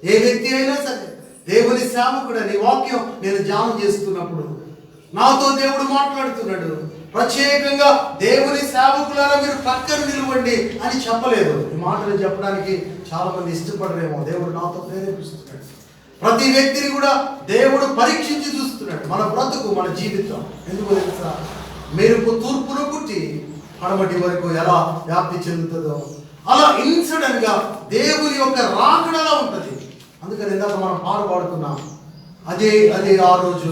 ఏ వ్యక్తి అయినా సరే, దేవుని సేవకుడని వాక్యం నేను ధ్యానం చేస్తున్నప్పుడు నాతో దేవుడు మాట్లాడుతున్నాడు. ప్రత్యేకంగా దేవుని సేవకులారా మీరు పక్కన నిలవండి అని చెప్పలేదు. ఈ మాటలు చెప్పడానికి చాలా మంది ఇష్టపడరేమో. దేవుడు నాతో ప్రేరేపిస్తున్నాడు. ప్రతి వ్యక్తిని కూడా దేవుడు పరీక్షించి చూస్తున్నాడు. మన బ్రతుకు, మన జీవితం ఎందుకు తెలుసా? మెరుపు తూర్పును పుట్టి పడమటి వరకు ఎలా వ్యాప్తి చెందుతుందో అలా ఇన్సిడెంట్ గా దేవుని యొక్క రాకడలా ఉంటుంది. అందుకని ఇందాక మనం పాడుతున్నాం, అదే ఆ రోజు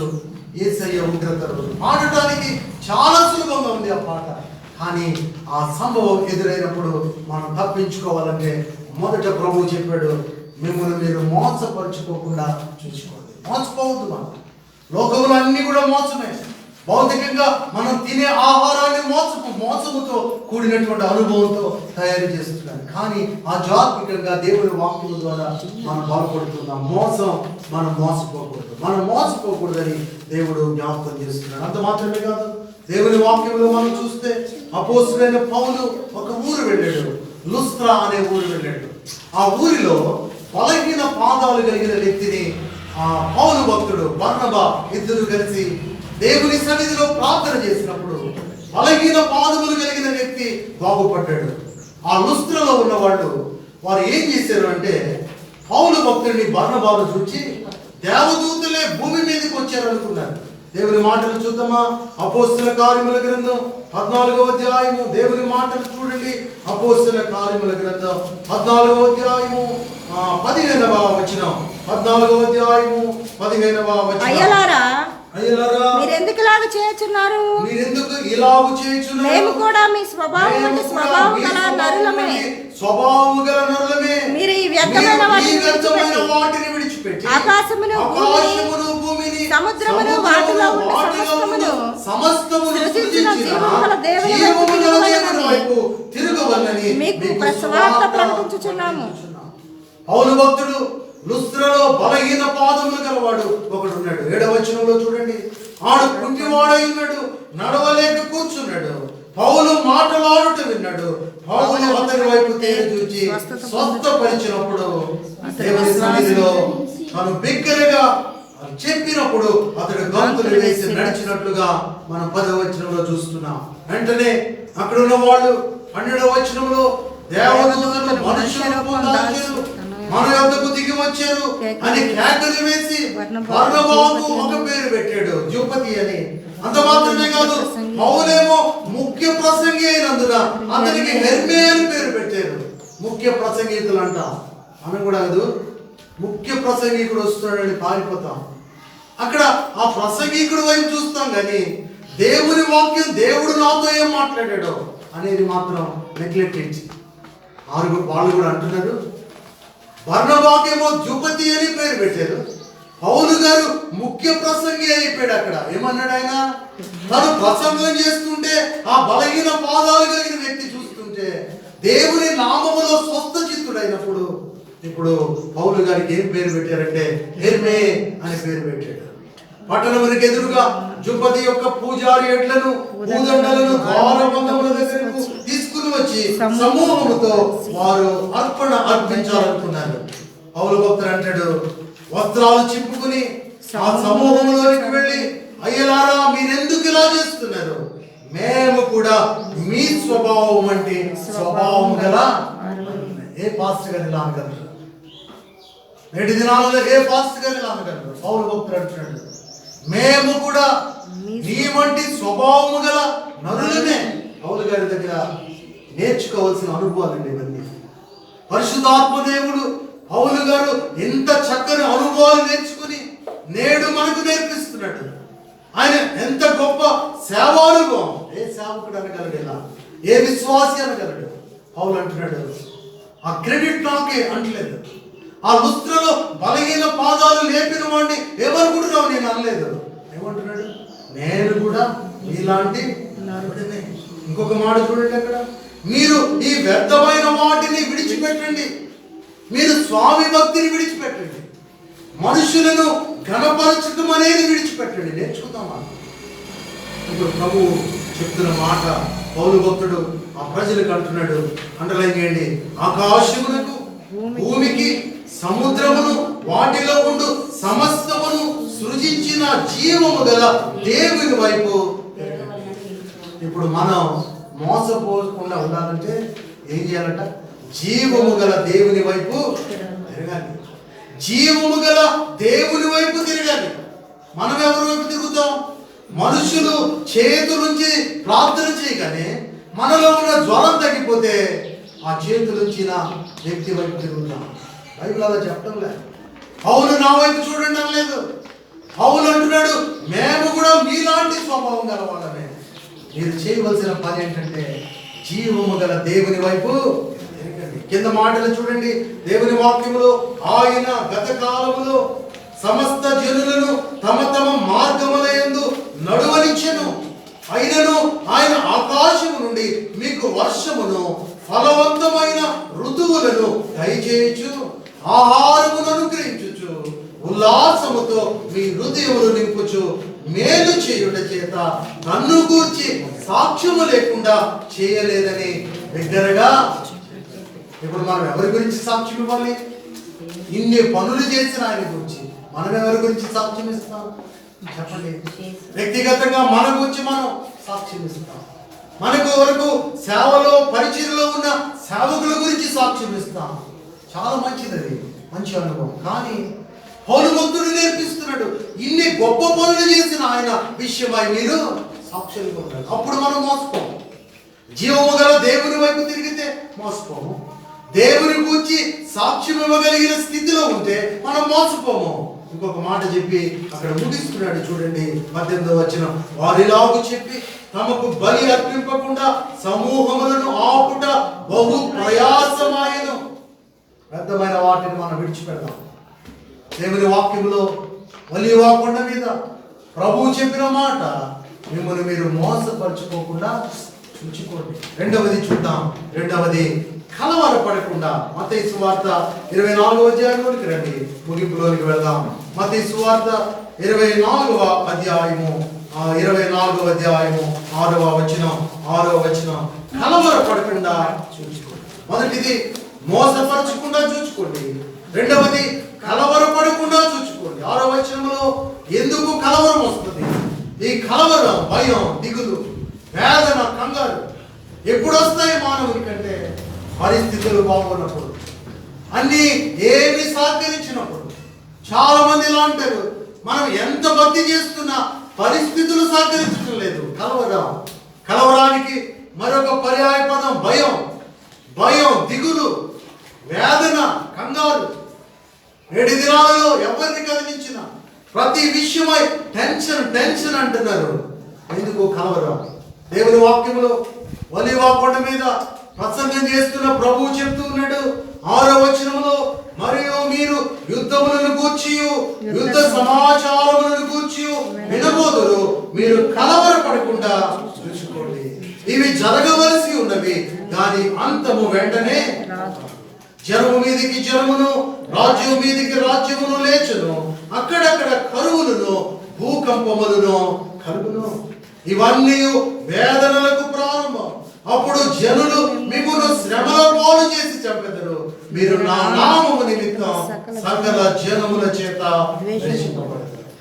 యేసయ్య ఉగ్రత రోజు. పాడటానికి చాలా సులభంగా ఉంది ఆ పాట, కానీ ఆ సంభవం ఎదురైనప్పుడు మనం తప్పించుకోవాలంటే మొదట ప్రభువు చెప్పాడు, మిమ్మల్ని మీరు మోసపరుచుకోకుండా చూసుకోండి. మోసపోవద్దు. మనం లోకంలో అన్ని కూడా మోసమే. భౌతికంగా మనం తినే ఆహారాన్ని మోసముతో కూడినటువంటి అనుభవంతో తయారు చేస్తున్నాం. కానీ ఆధ్యాత్మికంగా దేవుని వాక్యం ద్వారా మనం బలపడుతున్నాం. మనం మోసపోకూడదని దేవుడు జ్ఞాపకం చేస్తున్నాడు. అంత మాత్రమే కాదు, దేవుని వాక్యంలో మనం చూస్తే అపోస్తులైన పౌలు ఒక ఊరు వెళ్ళాడు, లుస్త్రా అనే ఊరు వెళ్ళాడు. ఆ ఊరిలో బలహీన పాదాలు కలిగిన వ్యక్తిని ఆ పౌలు భక్తుడు బర్నబా ఇద్దరు కలిసి దేవుని సన్నిధిలో ప్రార్థన చేసినప్పుడు బలహీన పాదములు కలిగిన వ్యక్తి బాగుపడ్డాడు. ఆ లుస్త్రలో ఉన్న వారు ఏం చేశారు అంటే, పౌలు భక్తుడిని బర్నబాను చూచి దేవదూతలే భూమి మీదకి వచ్చారు అనుకున్నారు. దేవుని మాటలు చూద్దామా? అపోస్తుల కార్యముల గ్రంథం 14వ అధ్యాయము దేవుని మాటలు చూడండి. అపోస్తుల కార్యముల గ్రంథం 14వ అధ్యాయము 15వ వచనం. 14వ అధ్యాయము 15వ వచనం. అయ్యలారా అయ్యలారా మీరెందుకు ఇలాగ చేయుచున్నారు? మీరెందుకు ఇలాగ చేయుచున్నారు? మేము కూడా మీ స్వభావం వంటి స్వభావం గల నరులమే. మీరు ఈ వ్యర్థమైన వాటిని విడిచిపెట్టి ఆకాశమును భూమిని సముద్రమును వాటిలో ఉన్న సమస్తమును సృజించిన జీవము గల దేవుని వైపు తిరగవలనని మీకు సువార్త ప్రకటించుచున్నాము. పౌలు భక్తుడు లుస్త్రలో బలహీన పాదములు గలవాడు ఒకడు ఉన్నాడు. 7వ వచనంలో చూడండి, ఆడు కుంటివాడై ఉన్నాడు, నడవలేక కూర్చున్నాడు. పౌలు మాటలాడుట విన్నాడు. పౌలు అతని వైపు తేరి చూచి స్వస్థపరిచినప్పుడు దేవుని సన్నిధిలో తను బిగ్గరగా చెప్పినప్పుడు అతడు గంతులు వేసి నడిచినట్లుగా మనం 10వ వచనంలో చూస్తున్నాం. వెంటనే అక్కడ ఉన్న వాళ్ళు 12వ వచనంలో దేవదూతలు మనుషులను పొందాల్చారు, మన యొద్దకు దిగి వచ్చారు అని కేకలు వేసి బర్నబాకు ఒక పేరు పెట్టాడు, ద్యుపతి అని. అంత మాత్రమే కాదు, పౌలేమో ముఖ్య ప్రసంగి అయినందున అతనికి హెర్మే అని పేరు పెట్టారు. ముఖ్య ప్రసంగికులు అంట మనం కూడా కాదు, ముఖ్య ప్రసంగికుడు వస్తున్నాడని పారిపోతాం. అక్కడ ఆ ప్రసంగికుడు వైపు చూస్తాం కానీ దేవుని వాక్యం, దేవుడు నాతో ఏం మాట్లాడాడో అనేది మాత్రం నెగ్లెక్ట్. వాళ్ళు కూడా అంటున్నారు, బర్నబాకేమో ద్యుపతి అని పేరు పెట్టారు, పౌలు గారు ముఖ్య ప్రసంగి అయిపోయాడు. అక్కడ ఏమన్నాడు ఆయన? తను ప్రసంగం చేస్తుంటే ఆ బలహీన పాదాలు కలిగిన వ్యక్తి చూస్తుంటే దేవుని నామములో స్వస్థ చిత్తుడైనప్పుడు ఇప్పుడు పౌలు గారికి ఏం పేరు పెట్టారంటే హెర్మే అని పేరు పెట్టాడు. పట్టణమునికి ఎదురుగా ద్యుపతి యొక్క పూజారి ఎడ్లను పూదండలను ద్వారబంధముల దగ్గరకు తీసుకుని వచ్చి సమూహముతో వారు అర్పించాలనుకున్నారు. పౌలు భక్తుడు అంటాడు, వస్త్రాలు చింపుకుని ఆ సమూహంలోనికి వెళ్ళి, అయ్యలారా మీరెందుకు ఇలా చేస్తున్నారు? మేము కూడా మీ స్వభావం అంటే స్వభావం గల ఏ పాస్టర్ గారు ఇలా అనగలరు? నేటి దినాలలో ఏ పాస్టర్ గారు ఇలా అనగలరు? పౌలు భక్తుడు అంటున్నాడు, మేము కూడా నీ వంటి స్వభావము గల నరులమే. పౌలు గారి దగ్గర నేర్చుకోవాల్సిన అనుభవాలండి ఇవన్నీ. పరిశుద్ధాత్మ దేవుడు పౌలు గారు ఎంత చక్కని అనుభవాలు నేర్చుకుని నేడు మనకు నేర్పిస్తున్నాడు. ఆయన ఎంత గొప్ప సేవానుభవం. ఏ సేవకుడు అనగలడు ఇలా? ఏ విశ్వాసి అనగలడు? పౌలు అంటున్నాడు, ఆ క్రెడిట్ నాకే అంటలేదు. ఆ లుస్త్రలో బలహీన పాదాలు లేపిన వాడిని ఏమనుకుంటున్నావు? నేను అనలేదు. ఏమంటున్నాడు? నేను కూడా మీలాంటి నరుడినే. ఇంకొక మాట చూడండి, అక్కడ మీరు ఈ వ్యర్థమైన వాటిని విడిచిపెట్టండి, మీరు స్వామి భక్తిని విడిచిపెట్టండి, మనుషులను ఘనపరచడం అనేది విడిచిపెట్టండి. నేర్చుకుందామా? ఇప్పుడు ప్రభు చెప్తున్న మాట పౌలు భక్తుడు ఆ ప్రజలకు అంటున్నాడు, అండర్లైన్ చేయండి, ఆకాశమునకు భూమికి సముద్రమును వాటిలో ఉండు సమస్తమును సృజించిన జీవము గల దేవుని వైపు. ఇప్పుడు మనం మోసపోకుండా ఉండాలంటే ఏం చేయాలంట? జీవము గల దేవుని వైపు తిరగాలి. జీవము గల దేవుని వైపు తిరగాలి. మనం ఎవరి వైపు తిరుగుతాం? మనుషులు చేతులుంచి ప్రార్థన చేయగానే మనలో ఉన్న జ్వరం తగ్గిపోతే ఆ చేతులుంచిన వ్యక్తి వైపు తిరుగుతాం. బైబిల్ అలా చెప్పడం లేదు. పౌలు నా వైపు చూడండి అనలేదు. పౌలు అంటున్నాడు, మేము కూడా మీలాంటి స్వభావం గల వాళ్ళమే. మీరు చేయవలసిన పని ఏంటంటే జీవము గల దేవుని వైపు తిరగండి. కింద మాటలు చూడండి, దేవుని వాక్యములో ఆయన గత కాలములో సమస్త జనులను తమ తమ మార్గముల యందు నడువనిచ్చెను. అయినను ఆయన ఆకాశము నుండి మీకు వర్షమును ఫలవంతమైన ఋతువులను దయచేయచ్చు, ఆహారమును అనుగ్రహించుచు, ఉల్లాసముతో మీ హృదయములు నింపుచు, మేలు చేయుట చేత నన్ను గూర్చి సాక్ష్యము లేకుండా చేయలేదని బిగ్గరగా. ఇప్పుడు మనం ఎవరి గురించి సాక్ష్యం ఇవ్వాలి? ఇన్ని పనులు చేసిన ఆయన గురించి మనం ఎవరి గురించి సాక్ష్యం ఇస్తాం చెప్పండి? వ్యక్తిగతంగా మన గురించి మనం సాక్ష్యం ఇస్తాం. మనకు వరకు సేవలో పరిచయలో ఉన్న సేవకుల గురించి సాక్ష్యం ఇస్తాం. చాలా మంచిది, అది మంచి అనుభవం. కానీ పౌలు భక్తుడు నేర్పిస్తున్నాడు, ఇన్ని గొప్ప పనులు చేసిన ఆయన విషయమై మీరు సాక్ష్యం ఇవ్వాలి. అప్పుడు మనం మోసపోము. జీవము గల దేవుని వైపు తిరిగితే మోసపోము. దేవుని గురించి సాక్ష్యం ఇవ్వగలిగిన స్థితిలో ఉంటే మనం మోసపోము. ఇంకొక మాట చెప్పి అక్కడ ముగిస్తున్నాడు చూడండి, 18వ వచనం. వారిలాగు చెప్పి తమకు బలి అర్పింపకుండా సమూహములను ఆపుట బహు ప్రయాసమాయను. వ్యర్థమైన వాటిని మనం విడిచిపెడదాం. దేవుని వాక్యంలో ఒలీవ కొండ మీద ప్రభువు చెప్పిన మాట, మిమ్మల్ని మీరు మోసపరచుకోకుండా చూచుకోండి. రెండవది చూద్దాం. రెండవది కలవరపడకుండా. మత్తయి సువార్త 24వ అధ్యాయంలోకి రండి, ముగింపులోనికి వెళ్దాం. మత్తయి సువార్త 24వ అధ్యాయము 24వ అధ్యాయము 6వ వచనం. కలవరపడకుండా చూచుకోండి. మొదటిది మోసపరచకుండా చూచుకోండి. రెండవది కలవరపడకుండా చూచుకోండి. 6వ వచనంలో ఎందుకు కలవరం వస్తుంది? ఈ కలవరం, భయం, దిగులు, వేదన, కంగారు ఎప్పుడు వస్తాయి మానవునికంటే? పరిస్థితులు బాగున్నప్పుడు, అన్ని ఏమి సహకరించినప్పుడు. చాలా మంది ఇలా అంటారు, మనం ఎంత భక్తి చేస్తున్నా పరిస్థితులు సహకరించడం లేదు. కలవరానికి మరొక పర్యాయ పదం భయం, దిగులు, వేదన, కంగారు. 7 దినాలలో ఎవరిని కదిలించిన ప్రతి విషయమై టెన్షన్ అంటున్నారు. ఎందుకు కలవరం? దేవుని వాక్యంలో ఒలీవ కొండ మీద ప్రసంగం చేస్తున్న ప్రభువు చెప్తూ ఉన్నాడు 6వ వచనంలో, మరియు మీరు యుద్ధములను గూర్చి యుద్ధ సమాచారములను గూర్చి వినబోదురు, మీరు కలవరపడకుండా చూసుకోండి. ఇవి జరగవలసి ఉన్నవి, దాని అంతము వెంటనే. జనము మీదికి జనమును, రాజ్యం మీదికి రాజ్యమును లేచును, అక్కడక్కడ కరువులను, భూకంపములను కలుగును. ఇవన్నీ వేదనలకు ప్రారంభం. అప్పుడు జనులు మిమ్మును శ్రమల పాలు చేసి చంపెదరు, మీరు నా నామము నిమిత్తం సకల జనముల చేత ద్వేషింపబడతారు.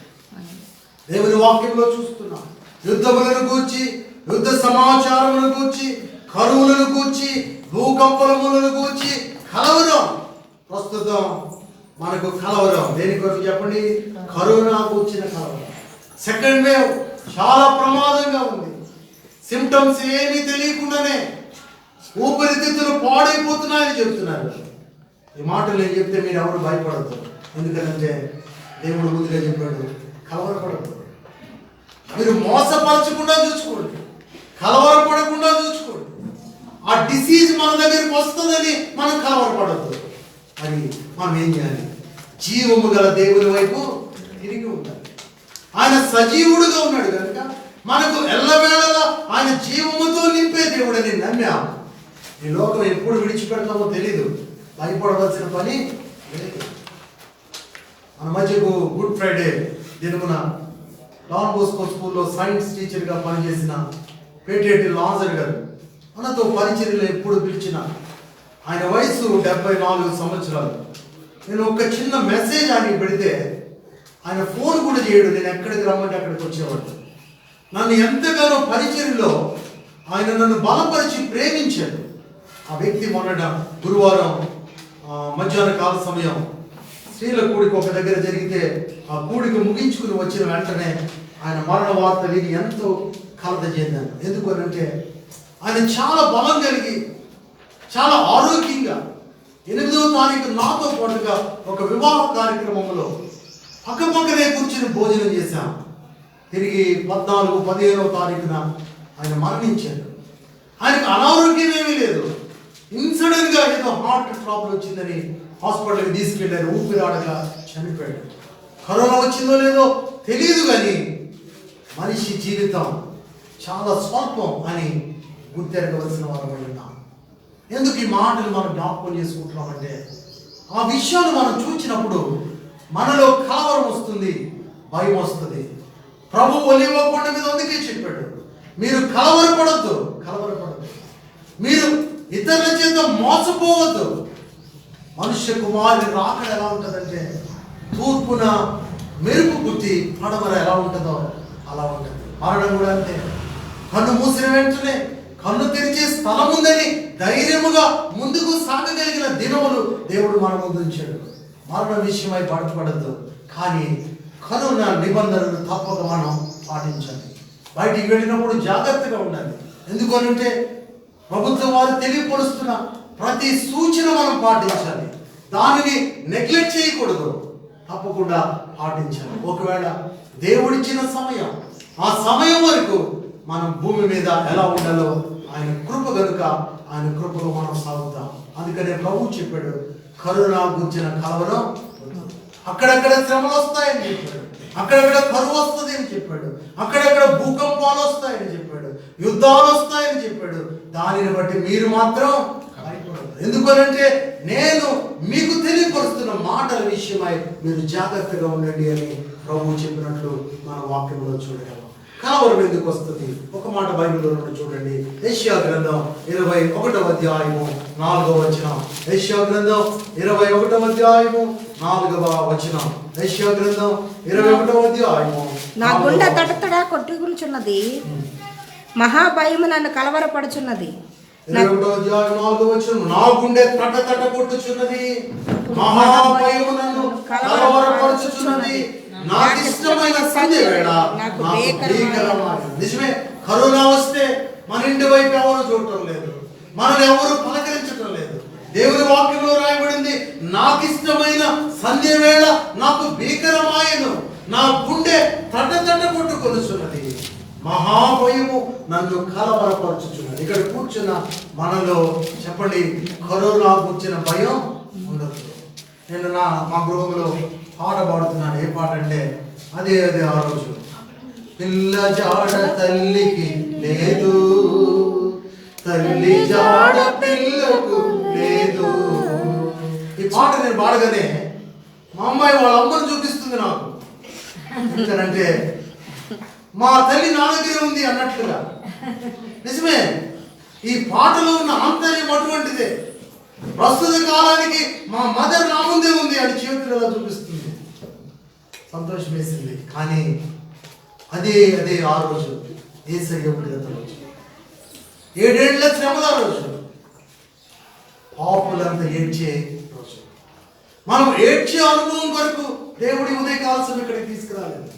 దేవుని వాక్యంలో చూస్తున్నాం, యుద్ధములను గూర్చి, యుద్ధ సమాచారములను గూర్చి, కరువులను గూర్చి, భూకంపములను గూర్చి కలవరం. ప్రస్తుతం మనకు కలవరం దేని కొరకు చెప్పండి? కరోనా కూర్చిన కలవరం. సెకండ్ వేవ్ చాలా ప్రమాదంగా ఉంది. సిమ్టమ్స్ ఏమీ తెలియకుండానే ఊపిరితిత్తులు పాడైపోతున్నాయని చెప్తున్నారు. ఈ మాటలు నేను చెప్తే మీరు ఎవరు భయపడద్దు. ఎందుకంటే దేవుడు ముందుగా చెప్పాడు, కలవరపడద్దు. మీరు మోసపరచకుండా చూసుకోండి, కలవరపడకుండా చూసుకోండి. ఆ డిసీజ్ మన దగ్గరికి వస్తుందని మనం కలవరపడద్దు. మరి మనం ఏం చేయాలి? జీవము గల దేవుని వైపు తిరిగి ఉండాలి. ఆయన సజీవుడుగా ఉన్నాడు కనుక మనకు ఎల్లవేళలా ఆయన జీవముతో నింపే దేవుడని నమ్మాం. ఈ లోకం ఎప్పుడు విడిచిపెడతామో తెలీదు, భయపడవలసిన పని లేదు. మన మధ్యకు గుడ్ ఫ్రైడే దినమున డాన్ బోస్కో స్కూల్లో సైన్స్ టీచర్గా పనిచేసిన పేటేటి లాజర్ గారు మనతో పరిచర్యలు ఎప్పుడు పిలిచిన. ఆయన వయసు 74 సంవత్సరాలు. నేను ఒక చిన్న మెసేజ్ ఆయన పెడితే ఆయన ఫోన్ కూడా చేయడు, నేను ఎక్కడికి రమ్మంటే అక్కడికి వచ్చేవాడు. నన్ను ఎంతగానో పరిచర్యలో ఆయన నన్ను బలపరిచి ప్రేమించాడు. ఆ వ్యక్తి మొన్నట గురువారం మధ్యాహ్న కాల సమయం స్త్రీల కూడిక ఒక దగ్గర జరిగితే ఆ కూడిక ముగించుకుని వచ్చిన వెంటనే ఆయన మరణ వార్త విని ఎంతో కలత చెందాను. ఎందుకనంటే ఆయన చాలా బలం కలిగి చాలా ఆరోగ్యంగా 8వ తారీఖు నాతో పాటుగా ఒక వివాహ కార్యక్రమంలో పక్కపక్కనే కూర్చుని భోజనం చేశాం. తిరిగి 14, 15వ తారీఖున ఆయన మరణించాడు. ఆయనకు అనారోగ్యం ఏమీ లేదు. ఇన్సడెంట్ గా ఏదో హార్ట్ ప్రాబ్లం వచ్చిందని హాస్పిటల్కి తీసుకెళ్ళారు. ఊపిరాడక చనిపోయాడు. కరోనా వచ్చిందో లేదో తెలియదు, కానీ మనిషి జీవితం చాలా స్వల్పం అని గుర్తెరగవలసిన వారు ఉన్నాం. ఎందుకు ఈ మాటలు మనం జ్ఞాపకం చేసుకుంటున్నామంటే, ఆ విషయాలు మనం చూసినప్పుడు మనలో కలవరం వస్తుంది, భయం వస్తుంది. ప్రభు ఒలీవ కొండ మీద అందుకే చెప్పాడు, మీరు కలవరపడద్దు. మీరు ఇతరుల చేత మోసపోవద్దు. మనుష్య కుమారుని రాకడ ఎలా ఉంటుందంటే, తూర్పున మెరుపు గుర్తి పడమర ఎలా ఉంటుందో అలా ఉంటుంది. మరణం కూడా అంతే. కన్ను మూసిన వెంటనే కన్ను తెరిచే స్థలం ఉందని ధైర్యముగా ముందుకు సాగగలిగిన దినములు దేవుడు మన ముందు ఉంచాడు. మరణ విషయమై పడద్దు, కానీ కరోనా నిబంధనలు తప్పక మనం పాటించాలి. బయటికి వెళ్ళినప్పుడు జాగ్రత్తగా ఉండాలి. ఎందుకనంటే ప్రభుత్వం వారు తెలియపరుస్తున్న ప్రతి సూచన మనం పాటించాలి. దానిని నెగ్లెక్ట్ చేయకూడదు, తప్పకుండా పాటించాలి. ఒకవేళ దేవుడిచ్చిన సమయం, ఆ సమయం వరకు మనం భూమి మీద ఎలా ఉండాలో ఆయన కృప కనుక ఆయన కృపలో మనం సాగుతాం. అందుకనే ప్రభు చెప్పాడు, కరోనా గురించిన కలవరం, అక్కడక్కడ శ్రమలు వస్తాయని చెప్పాడు, అక్కడక్కడ కరువు వస్తుంది అని చెప్పాడు, అక్కడక్కడ భూకంపాలు వస్తాయని చెప్పాడు, యుద్ధాలు వస్తాయని చెప్పాడు. దానిని బట్టి మీరు మాత్రం భయపడదు. ఎందుకనంటే నేను మీకు తెలియపరుస్తున్న మాటల విషయమై మీరు జాగ్రత్తగా ఉండండి అని ప్రభు చెప్పినట్లు మన వాక్యంలో చూడగలం. కలవరం ఎందుకు వస్తుంది? ఒక మాట బైబిల్లో చూడండి. యెషయా గ్రంథం 21వ అధ్యాయము 4వ వచనం. యెషయా గ్రంథం 21వ అధ్యాయము 4వ వచనం. యెషయా గ్రంథం 21వ అధ్యాయము. నా గుండె తడతడ కొట్టుకుంటున్నది, మహాభయము నన్ను కలవరపడుచున్నది. 21వ అధ్యాయం 4వ వచనం. నా గుండె తడతడ కొట్టుచున్నది, మహాభయము నన్ను కలవరపడుచున్నది. నాకు ఇష్టమైన సంధ్య వేళ నాకు భీకరమైన. నిజమే, కరోనా వస్తే మన ఇంటి వైపు ఎవరు చూడటం లేదు, మనల్ని ఎవరు పలకరించడం లేదు. దేవుని వాక్యంలో రాయబడింది, నాకు ఇష్టమైన సంధ్య వేళ నాకు భీకరమాయను, నా గుండె తట కొట్టుకొనుచున్నది, మహాభయము నన్ను కలవరపరచుచున్నది. ఇక్కడ కూర్చున్న మనలో చెప్పండి, కరోనా వచ్చిన భయం ఉండదు. నేను మా గృహంలో పాట పాడుతున్నాను. ఏ పాట అంటే అదే ఆ రోజు, పిల్ల జాడ తల్లికి లేదు, తల్లి జాడ పిల్లకు లేదు. ఈ పాట నేను పాడగానే మా అమ్మాయి వాళ్ళ అమ్మను చూపిస్తుంది నాకు. ఎందుకంటే మా తల్లి నా దగ్గర ఉంది అన్నట్లుగా. నిజమే, ఈ పాటలో ఉన్న ఆంతర్యం అటువంటిదే. ప్రస్తుత కాలానికి మా మదర్ నా ముందే ఉంది అని చేతులలో చూపిస్తుంది. సంతోషం వేసింది. కానీ అదే ఆ రోజు యేసయ్య ఉగ్రత రోజు, 7 ఏళ్ల శ్రమల రోజు, పాపులంతా ఏడ్చే రోజు. మనం ఏడ్చే అనుభవం కొరకు దేవుడి ఉదయకాలసం ఇక్కడికి తీసుకురాలేదు.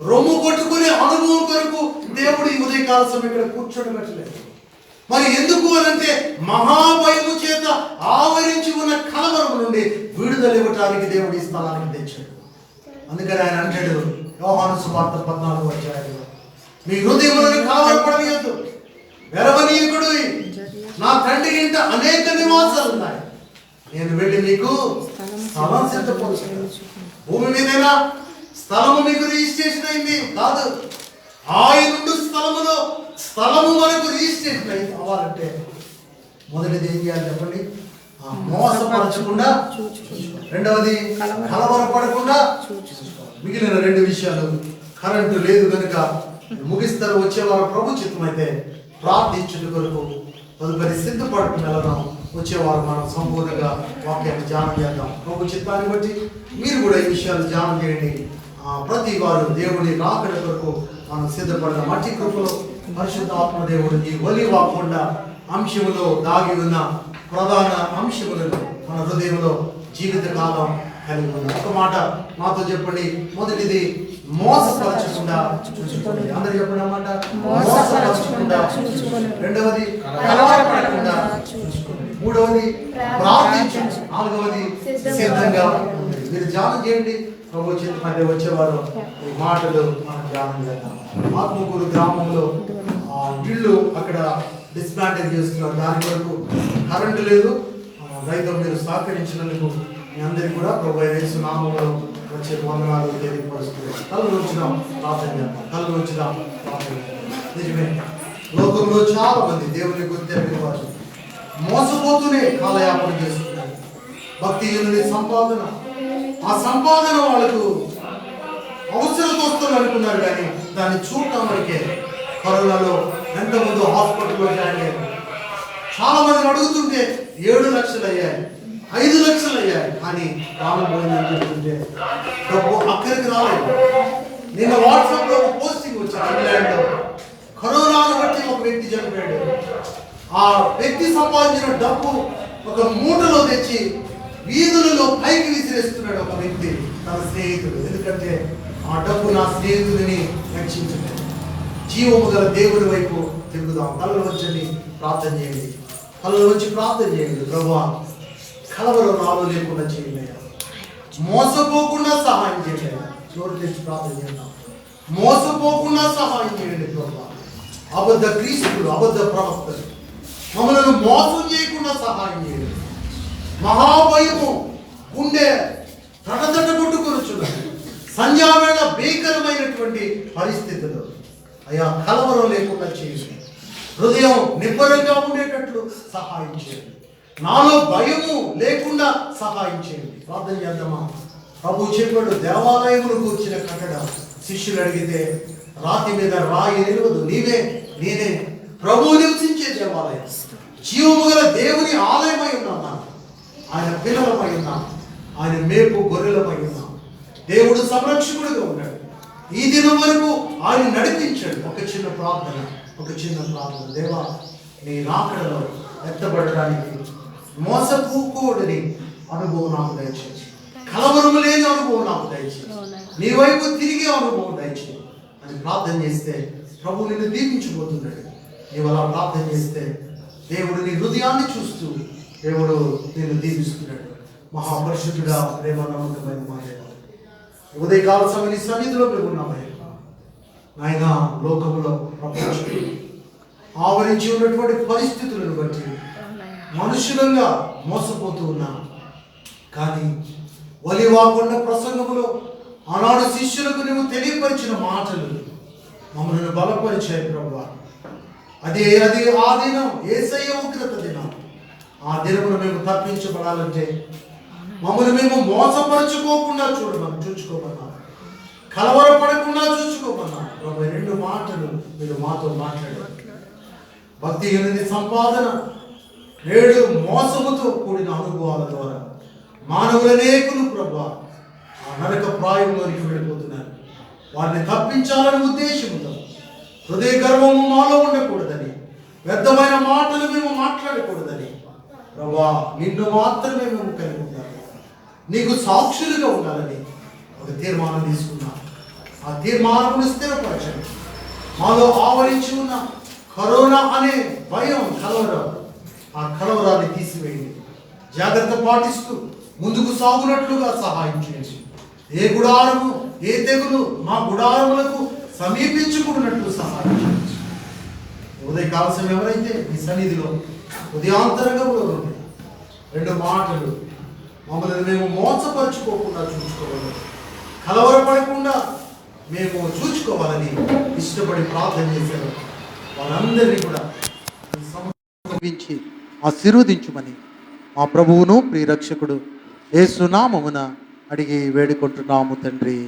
రొమ్ము కొట్టుకునే అనుభవం కొరకు దేవుడి ఉదయకాలసం ఇక్కడ కూర్చోబెట్టలేదు. మరి ఎందుకు అనంటే మహాభయము చేత ఆవరించి ఉన్న కలవరం నుండి విడుదల ఇవ్వటానికి దేవుడి స్థలానికి తెచ్చాడు. అందుకని ఆయన అంటాడు యోహాను సువార్త 14వ అధ్యాయంలో, మీ హృదయములను కలవరపడనీయొద్దు, వెరవనీయకుడు, నా తండ్రి ఇంట అనేక నివాసాలు ఉన్నాయి, నేను వెళ్ళి మీకు స్థలం సిద్ధపరుస్తాను. భూమి మీదైనా స్థలము మీకు రిజిస్ట్రేషన్ అయింది కాదు, ఆయనుండు స్థలము మనకు రిజిస్ట్రేషన్ అయింది అవ్వాలంటే మొదటిది ఏం చేయాలి చెప్పండి? మోసపరచకుండా, రెండవది కలవరపడకుండా. మిగిలిన 2 విషయాలు, కరెంటు లేదు కనుక ముగిస్తారు, వచ్చేవారు ప్రభు చిత్తమైతే ప్రార్థించుట కొరకు తదుపరి సిద్ధపడుతూ వెళ్దాం. వచ్చేవారు మనం సంపూర్ణంగా వాక్యాన్ని ధ్యానం చేద్దాం. ప్రభు చిత్తాన్ని బట్టి మీరు కూడా ఈ విషయాలు ధ్యానం చేయండి. ప్రతి వారు దేవుడి రాకడ కొరకు మనం సిద్ధపడిన మట్టి కృపలో పరిశుద్ధ ఆత్మదేవుడు ఈ ఒలీవ కొండ అంశములో దాగి ఉన్న ప్రధాన అంశములను మన హృదయంలో జీవితకాలం కలిగి ఉంది. ఒక మాట నాతో చెప్పండి. మొదటిది మోసపరచకుండా చూసుకోండి. అందరూ చెప్పండి అన్నమాట, మోసపరచకుండా చూసుకోండి. రెండవది కలవరపడకుండా చూసుకోండి. మూడవది ప్రార్థించు. నాలుగవది సిద్ధంగా ఉంది. మీరు ధ్యానం చేయండి. ప్రభు చేతి మధ్య వచ్చేవారు ఈ మాటలు మనం ధ్యానం చేద్దాం. ఆత్మకూరు గ్రామంలో ఇల్లు అక్కడ డిస్మాంటిల్ చేస్తున్నారు. దాని వరకు కరెంటు లేదు. రైతు మీరు సహకరించినందుకు మీ అందరికీ కూడా ప్రభు యేసు నామములో వచ్చే వందనాలు తెలియపరుస్తున్నాం. కళ్ళు ఉంచుదాం, ప్రార్థన చేద్దాం. కళ్ళు ఉంచుదాం, ప్రార్థన చేద్దాం. నిజమే, లోకంలో చాలా మంది దేవుని గుర్తెరిగిన వారు మోసపోతూనే కాలయాపన చేస్తున్నారు. భక్తిహీనుని సంపాదన, ఆ సంపాదన వాళ్ళకు అవసరం వస్తుంది అనుకున్నారు, కానీ దాన్ని చూడటం వరకే. కరోనాలో ఎంతమంది హాస్పిటల్లో జాయిన్ అయ్యారు. చాలా మందిని అడుగుతుంటే 7 లక్షలు అయ్యాయి, 5 లక్షలు అయ్యాయి, కానీ ప్రాణం పోయిందని చెప్తుంటే డబ్బు అక్కడికి రాలేదు. నిన్న వాట్సాప్ లో ఒక పోస్టింగ్ వచ్చింది. ఇంగ్లాండ్లో కరోనాను బట్టి ఒక వ్యక్తి చనిపోయాడు. ఆ వ్యక్తి సంపాదించిన డబ్బు ఒక మూటలో తెచ్చి వీధులలో పైకి విసిరేస్తున్నాడు ఒక వ్యక్తి, తన స్నేహితుడు. ఎందుకంటే ఆ డబ్బు నా స్నేహితుడిని రక్షించలేదు. జీవము గల దేవుడి వైపు తిరుగుదాం. కళ్ళ వచ్చి ప్రార్థన చేయండి. కళ్ళ వచ్చి ప్రార్థన చేయండి. ప్రభువా, కలవరం నాలో లేకుండా చేయండి. మోసపోకుండా సహాయం చేయండి. చోటు తెచ్చి ప్రార్థన చేద్దాం. మోసపోకుండా సహాయం చేయండి ప్రభువా. అబద్ధ క్రీస్తులు, అబద్ధ ప్రవక్తలు మమ్మల్ని మోసం చేయకుండా సహాయం చేయండి. మహాభయము గుండె తడతట కొట్టుకొనుచున్నది. సంధ్యావేళ భీకరమైనటువంటి పరిస్థితులు అయ్యా కలవరం లేకుండా చేయండి. హృదయం నిబ్బరంగా ఉండేటట్లు సహాయం చేయండి. నాలో భయము లేకుండా సహాయం చేయండి. ప్రార్థన చేద్దామా? ప్రభు చెప్పాడు, దేవాలయమును కూర్చిన కట్టడం. శిష్యులు అడిగితే రాతి మీద రాయి నిలవదు, నేనే ప్రభు నివసించే దేవాలయం. జీవము గల దేవుని ఆలయమై ఉన్నాం. ఆయన పిల్లలమై ఉన్నాం. ఆయన మేపు గొర్రెలమై ఉన్నాం. దేవుడు సంరక్షకుడిగా ఉన్నాడు. ఈ దినం వరకు ఆయన నడిపించాడు. ఒక చిన్న ప్రార్థన. దేవా, నీ రాకడలో ఎత్తబడడానికి మోసపోకూడని అనుభవం నాకు దయచేసి, కలవరము లేని అనుభవం నాకు దయచేసి, నీ వైపు తిరిగే అనుభవం దయచేసి అని ప్రార్థన చేస్తే ప్రభు నిన్ను దీవించబోతున్నాడు. నీవు అలా ప్రార్థన చేస్తే దేవుడు నీ హృదయాన్ని చూస్తూ దేవుడు నిన్ను దీవిస్తున్నాడు. మహాపరిశుద్ధుడా, ప్రేమ నమ్మకమైన మా దేవా, ఉదయకాల సమయం సన్నిధిలో మేము ఉన్నామయ్యా. నాయన, లోకంలో ప్రపంచంలో ఆవరించి ఉన్నటువంటి పరిస్థితులను బట్టి మనుషులంగా మోసపోతూ ఉన్నాం. కానీ ఒలివాకొండ ప్రసంగములో ఆనాడు శిష్యులకు నువ్వు తెలియపరిచిన మాటలు మమ్మల్ని బలపరిచాయి ప్రభువా. అదే ఆ దినం యేసయ్య ఉగ్రత దినం. ఆ దినమును మేము తప్పించబడాలంటే మమ్మల్ని మేము మోసపరచుకోకుండా చూసుకోమన్నా, కలవరపడకుండా చూసుకోమన్నా. ప్రభు, 2 మాటలు మీరు మాతో మాట్లాడారు. భక్తిహీనుని సంపాదన, 7 మోసముతో కూడిన అనుభవాల ద్వారా మానవులనేకులు ప్రభు ఆ నరక ప్రాయంలోనికి వెళ్ళిపోతున్నారు. వారిని తప్పించాలని ఉద్దేశంతో హృదయ గర్వము మాలో ఉండకూడదని, వ్యర్థమైన మాటలు మేము మాట్లాడకూడదని ప్రభా, నిన్ను మాత్రమే మేము కలిగి ఉండాలి, నీకు సాక్షులుగా ఉండాలని ఒక తీర్మానం తీసుకున్నాం. ఆ తీర్మానం స్థిరపరచండి. మాలో ఆవరించి ఉన్న కరోనా అనే భయం, కలవరం, ఆ కలవరాన్ని తీసివేయండి. జాగ్రత్త పాటిస్తూ ముందుకు సాగునట్లుగా సహాయం చేయండి. ఏ గుడారము, ఏ తెగులు మా గుడారములకు సమీపించుకున్నట్లు సహాయం చేయండి. ఉదయకాల సమయం ఎవరైతే ఈ సన్నిధిలో ఉదయాంతరంగంలో ఉంది, 2 మాటలు మమ్మల్ని మేము మోసపరుచుకోకుండా చూసుకోవాలి, కలవరపడకుండా మేము చూసుకోవాలని ఇష్టపడి ప్రార్థన చేశారు. వారందరినీ కూడా సమర్పించి ఆశీర్వదించుమని మా ప్రభువును ప్రియరక్షకుడు యేసు నామమున అడిగి వేడుకుంటున్నాము తండ్రి.